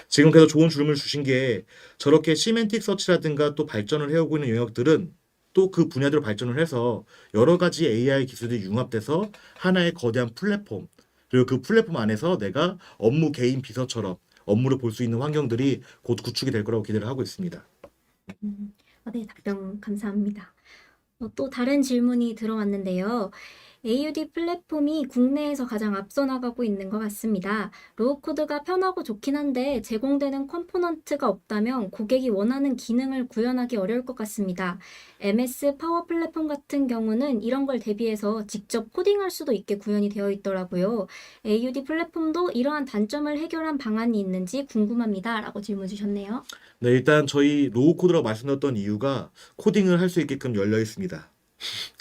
지금 그래서 좋은 질문을 주신 게 저렇게 시멘틱 서치라든가 또 발전을 해오고 있는 영역들은 또 그 분야대로 발전을 해서 여러 가지 AI 기술들이 융합돼서 하나의 거대한 플랫폼 그리고 그 플랫폼 안에서 내가 업무 개인 비서처럼 업무를 볼 수 있는 환경들이 곧 구축이 될 거라고 기대를 하고 있습니다. 네, 답변 감사합니다. 또 다른 질문이 들어왔는데요. AUD 플랫폼이 국내에서 가장 앞서 나가고 있는 것 같습니다. 로우 코드가 편하고 좋긴 한데 제공되는 컴포넌트가 없다면 고객이 원하는 기능을 구현하기 어려울 것 같습니다. MS 파워 플랫폼 같은 경우는 이런 걸 대비해서 직접 코딩할 수도 있게 구현이 되어 있더라고요. AUD 플랫폼도 이러한 단점을 해결한 방안이 있는지 궁금합니다. 라고 질문 주셨네요. 네, 일단 저희 로우 코드라고 말씀드렸던 이유가 코딩을 할 수 있게끔 열려 있습니다.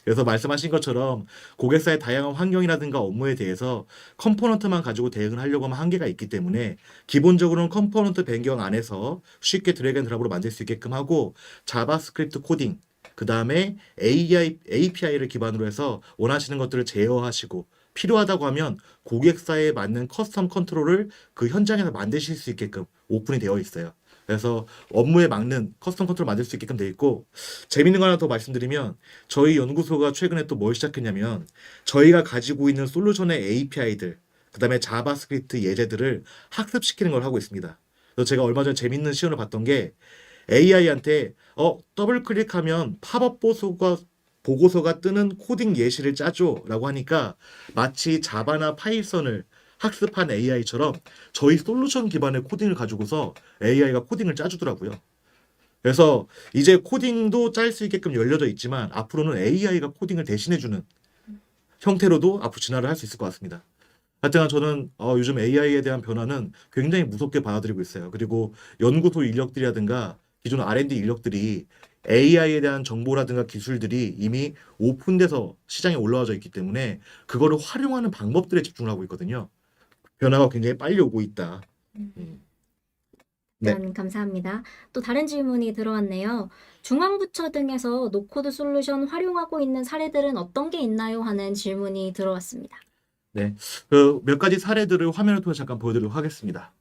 그래서 말씀하신 것처럼 고객사의 다양한 환경이라든가 업무에 대해서 컴포넌트만 가지고 대응을 하려고 하면 한계가 있기 때문에 기본적으로는 컴포넌트 변경 안에서 쉽게 드래그 앤 드랍으로 만들 수 있게끔 하고 자바스크립트 코딩 그 다음에 API를 기반으로 해서 원하시는 것들을 제어하시고 필요하다고 하면 고객사에 맞는 커스텀 컨트롤을 그 현장에서 만드실 수 있게끔 오픈이 되어 있어요. 그래서 업무에 맞는 커스텀 컨트롤 만들 수 있게끔 되어 있고, 재밌는 거 하나 더 말씀드리면 저희 연구소가 최근에 또 뭘 시작했냐면 저희가 가지고 있는 솔루션의 API들, 그다음에 자바스크립트 예제들을 학습시키는 걸 하고 있습니다. 그래서 제가 얼마 전에 재밌는 시연을 봤던 게 AI한테 더블 클릭하면 팝업 보고서가 뜨는 코딩 예시를 짜줘라고 하니까 마치 자바나 파이썬을 학습한 AI처럼 저희 솔루션 기반의 코딩을 가지고서 AI가 코딩을 짜주더라고요. 그래서 이제 코딩도 짤 수 있게끔 열려져 있지만 앞으로는 AI가 코딩을 대신해주는 형태로도 앞으로 진화를 할 수 있을 것 같습니다. 하여튼 저는 요즘 AI에 대한 변화는 굉장히 무섭게 받아들이고 있어요. 그리고 연구소 인력들이라든가 기존 R&D 인력들이 AI에 대한 정보라든가 기술들이 이미 오픈돼서 시장에 올라와져 있기 때문에 그거를 활용하는 방법들에 집중을 하고 있거든요. 변화가 굉장히 빨리 오고 있다. 음. 네. 답변 감사합니다. 또 다른 질문이 들어왔네요. 중앙부처 등에서 노코드 솔루션 활용하고 있는 사례들은 어떤 게 있나요? 하는 질문이 들어왔습니다. 네. 그 몇 가지 사례들을 화면을 통해 잠깐 보여드리도록 하겠습니다.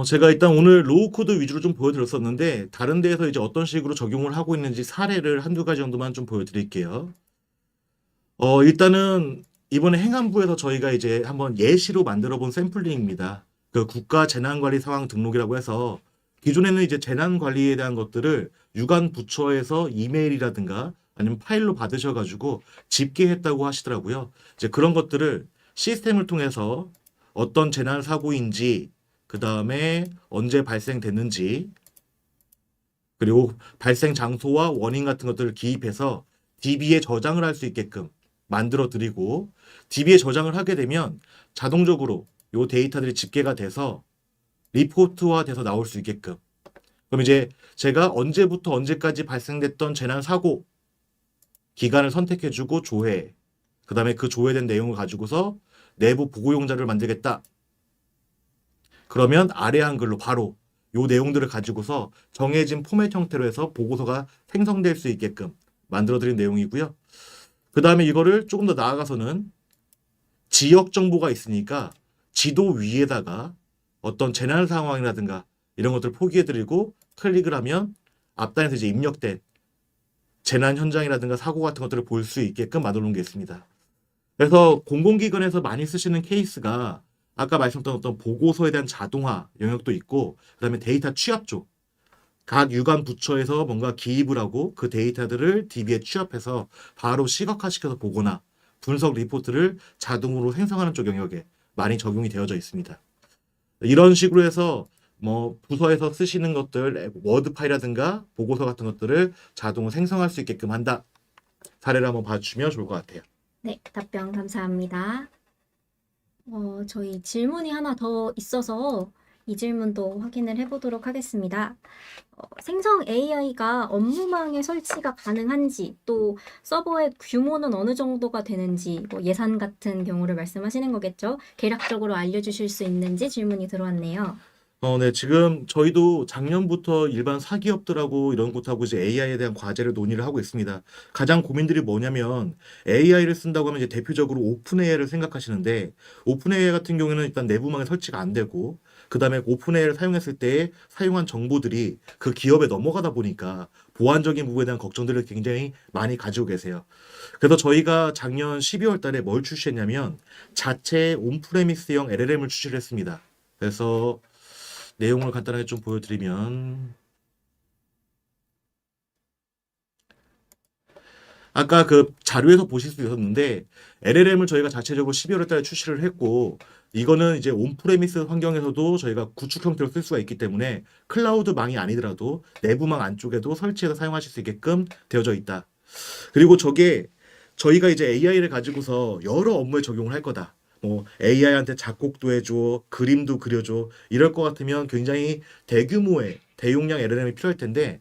제가 일단 오늘 로우 코드 위주로 좀 보여드렸었는데 다른 데에서 이제 어떤 식으로 적용을 하고 있는지 사례를 한두 가지 정도만 좀 보여드릴게요. 일단은 이번에 행안부에서 저희가 이제 한번 예시로 만들어 본 샘플링입니다. 그 국가 재난관리 상황 등록이라고 해서 기존에는 이제 재난관리에 대한 것들을 유관 부처에서 이메일이라든가 아니면 파일로 받으셔가지고 집계했다고 하시더라고요. 이제 그런 것들을 시스템을 통해서 어떤 재난 사고인지, 그 다음에 언제 발생됐는지, 그리고 발생 장소와 원인 같은 것들을 기입해서 DB에 저장을 할 수 있게끔 만들어 드리고, DB에 저장을 하게 되면 자동적으로 요 데이터들이 집계가 돼서 리포트화 돼서 나올 수 있게끔. 그럼 이제 제가 언제부터 언제까지 발생됐던 재난 사고 기간을 선택해주고 조회, 그 다음에 그 조회된 내용을 가지고서 내부 보고용자를 만들겠다. 그러면 아래 한글로 바로 요 내용들을 가지고서 정해진 포맷 형태로 해서 보고서가 생성될 수 있게끔 만들어드린 내용이고요. 그 다음에 이거를 조금 더 나아가서는 지역 정보가 있으니까 지도 위에다가 어떤 재난 상황이라든가 이런 것들을 포기해드리고 클릭을 하면 앞단에서 이제 입력된 재난 현장이라든가 사고 같은 것들을 볼 수 있게끔 만들어 놓은 게 있습니다. 그래서 공공기관에서 많이 쓰시는 케이스가 아까 말씀드렸던 어떤 보고서에 대한 자동화 영역도 있고, 그 다음에 데이터 취합 쪽. 각 유관 부처에서 뭔가 기입을 하고 그 데이터들을 DB에 취합해서 바로 시각화시켜서 보거나 분석 리포트를 자동으로 생성하는 쪽 영역에 많이 적용이 되어져 있습니다. 이런 식으로 해서 뭐 부서에서 쓰시는 것들, 워드 파일이라든가 보고서 같은 것들을 자동으로 생성할 수 있게끔 한다. 사례를 한번 봐주시면 좋을 것 같아요. 네, 답변 감사합니다. 저희 질문이 하나 더 있어서 이 질문도 확인을 해보도록 하겠습니다. 생성 AI가 업무망에 설치가 가능한지, 또 서버의 규모는 어느 정도가 되는지, 뭐 예산 같은 경우를 말씀하시는 거겠죠? 개략적으로 알려주실 수 있는지 질문이 들어왔네요. 네, 지금 저희도 작년부터 일반 사기업들하고 이런 곳하고 이제 AI에 대한 과제를 논의를 하고 있습니다. 가장 고민들이 뭐냐면 AI를 쓴다고 하면 이제 대표적으로 오픈 AI를 생각하시는데, 오픈 AI 같은 경우에는 일단 내부망에 설치가 안 되고, 그 다음에 오픈 AI를 사용했을 때 사용한 정보들이 그 기업에 넘어가다 보니까 보안적인 부분에 대한 걱정들을 굉장히 많이 가지고 계세요. 그래서 저희가 작년 12월 달에 뭘 출시했냐면 자체 온프레미스형 LLM을 출시를 했습니다. 그래서 내용을 간단하게 좀 보여드리면, 아까 그 자료에서 보실 수 있었는데 LLM을 저희가 자체적으로 12월 달에 출시를 했고, 이거는 이제 온프레미스 환경에서도 저희가 구축 형태로 쓸 수가 있기 때문에 클라우드망이 아니더라도 내부망 안쪽에도 설치해서 사용하실 수 있게끔 되어져 있다. 그리고 저게 저희가 이제 AI를 가지고서 여러 업무에 적용을 할 거다. 뭐 AI한테 작곡도 해줘, 그림도 그려줘, 이럴 것 같으면 굉장히 대규모의 대용량 LLM이 필요할 텐데,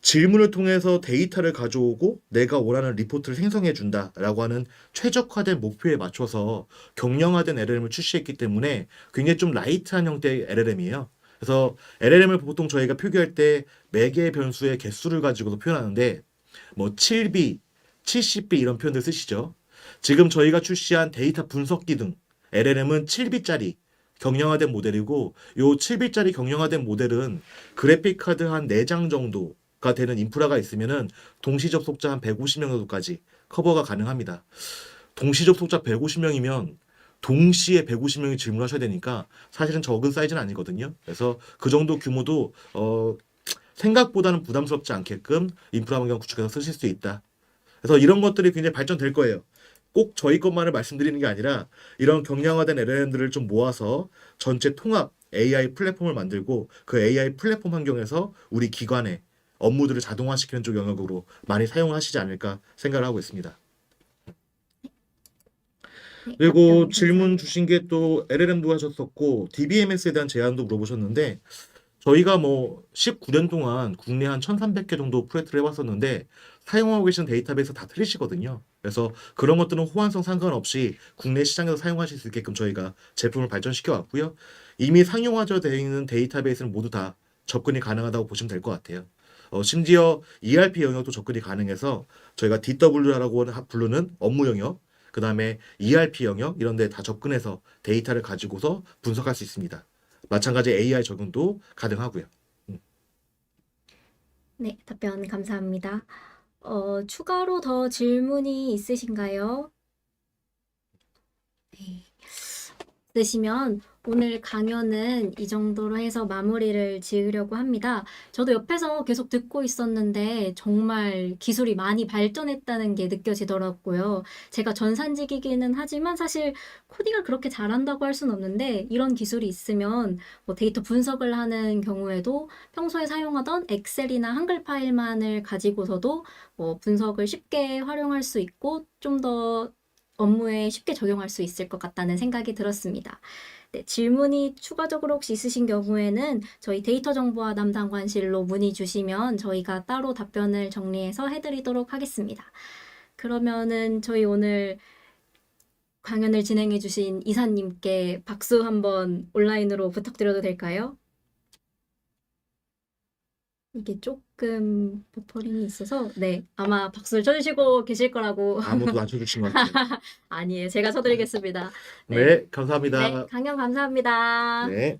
질문을 통해서 데이터를 가져오고 내가 원하는 리포트를 생성해 준다라고 하는 최적화된 목표에 맞춰서 경량화된 LLM을 출시했기 때문에 굉장히 좀 라이트한 형태의 LLM이에요. 그래서 LLM을 보통 저희가 표기할 때 매개 변수의 개수를 가지고도 표현하는데 뭐 7B, 70B 이런 표현들 쓰시죠. 지금 저희가 출시한 데이터 분석 기능 LLM은 7bit짜리 경량화된 모델이고 요 7bit짜리 경량화된 모델은 그래픽 카드 한 4장 정도가 되는 인프라가 있으면은 동시 접속자 한 150명 정도까지 커버가 가능합니다. 동시 접속자 150명이면 동시에 150명이 질문하셔야 되니까 사실은 적은 사이즈는 아니거든요. 그래서 그 정도 규모도 생각보다는 부담스럽지 않게끔 인프라 환경 구축해서 쓰실 수 있다. 그래서 이런 것들이 굉장히 발전될 거예요. 꼭 저희 것만을 말씀드리는 게 아니라 이런 경량화된 LLM들을 좀 모아서 전체 통합 AI 플랫폼을 만들고 그 AI 플랫폼 환경에서 우리 기관의 업무들을 자동화시키는 쪽 영역으로 많이 사용하시지 않을까 생각을 하고 있습니다. 네, 그리고 답변 질문 감사합니다. 주신 게 또 LLM도 하셨었고 DBMS에 대한 제안도 물어보셨는데 저희가 뭐 19년 동안 국내 한 1,300개 정도 프로젝트를 해왔었는데 사용하고 계신 데이터베이스 다 틀리시거든요. 그래서 그런 것들은 호환성 상관없이 국내 시장에서 사용하실 수 있게끔 저희가 제품을 발전시켜 왔고요. 이미 상용화되어 있는 데이터베이스는 모두 다 접근이 가능하다고 보시면 될 것 같아요. 심지어 ERP 영역도 접근이 가능해서 저희가 DW라고 부르는 업무 영역, 그 다음에 ERP 영역 이런 데 다 접근해서 데이터를 가지고서 분석할 수 있습니다. 마찬가지 AI 적용도 가능하고요. 네, 답변 감사합니다. 추가로 더 질문이 있으신가요? 네. 있으시면 오늘 강연은 이 정도로 해서 마무리를 지으려고 합니다. 저도 옆에서 계속 듣고 있었는데 정말 기술이 많이 발전했다는 게 느껴지더라고요. 제가 전산직이기는 하지만 사실 코딩을 그렇게 잘한다고 할 수는 없는데 이런 기술이 있으면 뭐 데이터 분석을 하는 경우에도 평소에 사용하던 엑셀이나 한글 파일만을 가지고서도 뭐 분석을 쉽게 활용할 수 있고 좀 더 업무에 쉽게 적용할 수 있을 것 같다는 생각이 들었습니다. 네, 질문이 추가적으로 혹시 있으신 경우에는 저희 데이터 정보화 담당관실로 문의 주시면 저희가 따로 답변을 정리해서 해드리도록 하겠습니다. 그러면은 저희 오늘 강연을 진행해 주신 이사님께 박수 한번 온라인으로 부탁드려도 될까요? 이게 조금 버퍼링이 있어서 네, 아마 박수를 쳐주시고 계실 거라고. 아무도 안 쳐주신 것 같아요. 아니에요. 제가 쳐드리겠습니다. 네, 네, 네, 감사합니다. 강연 감사합니다. 네.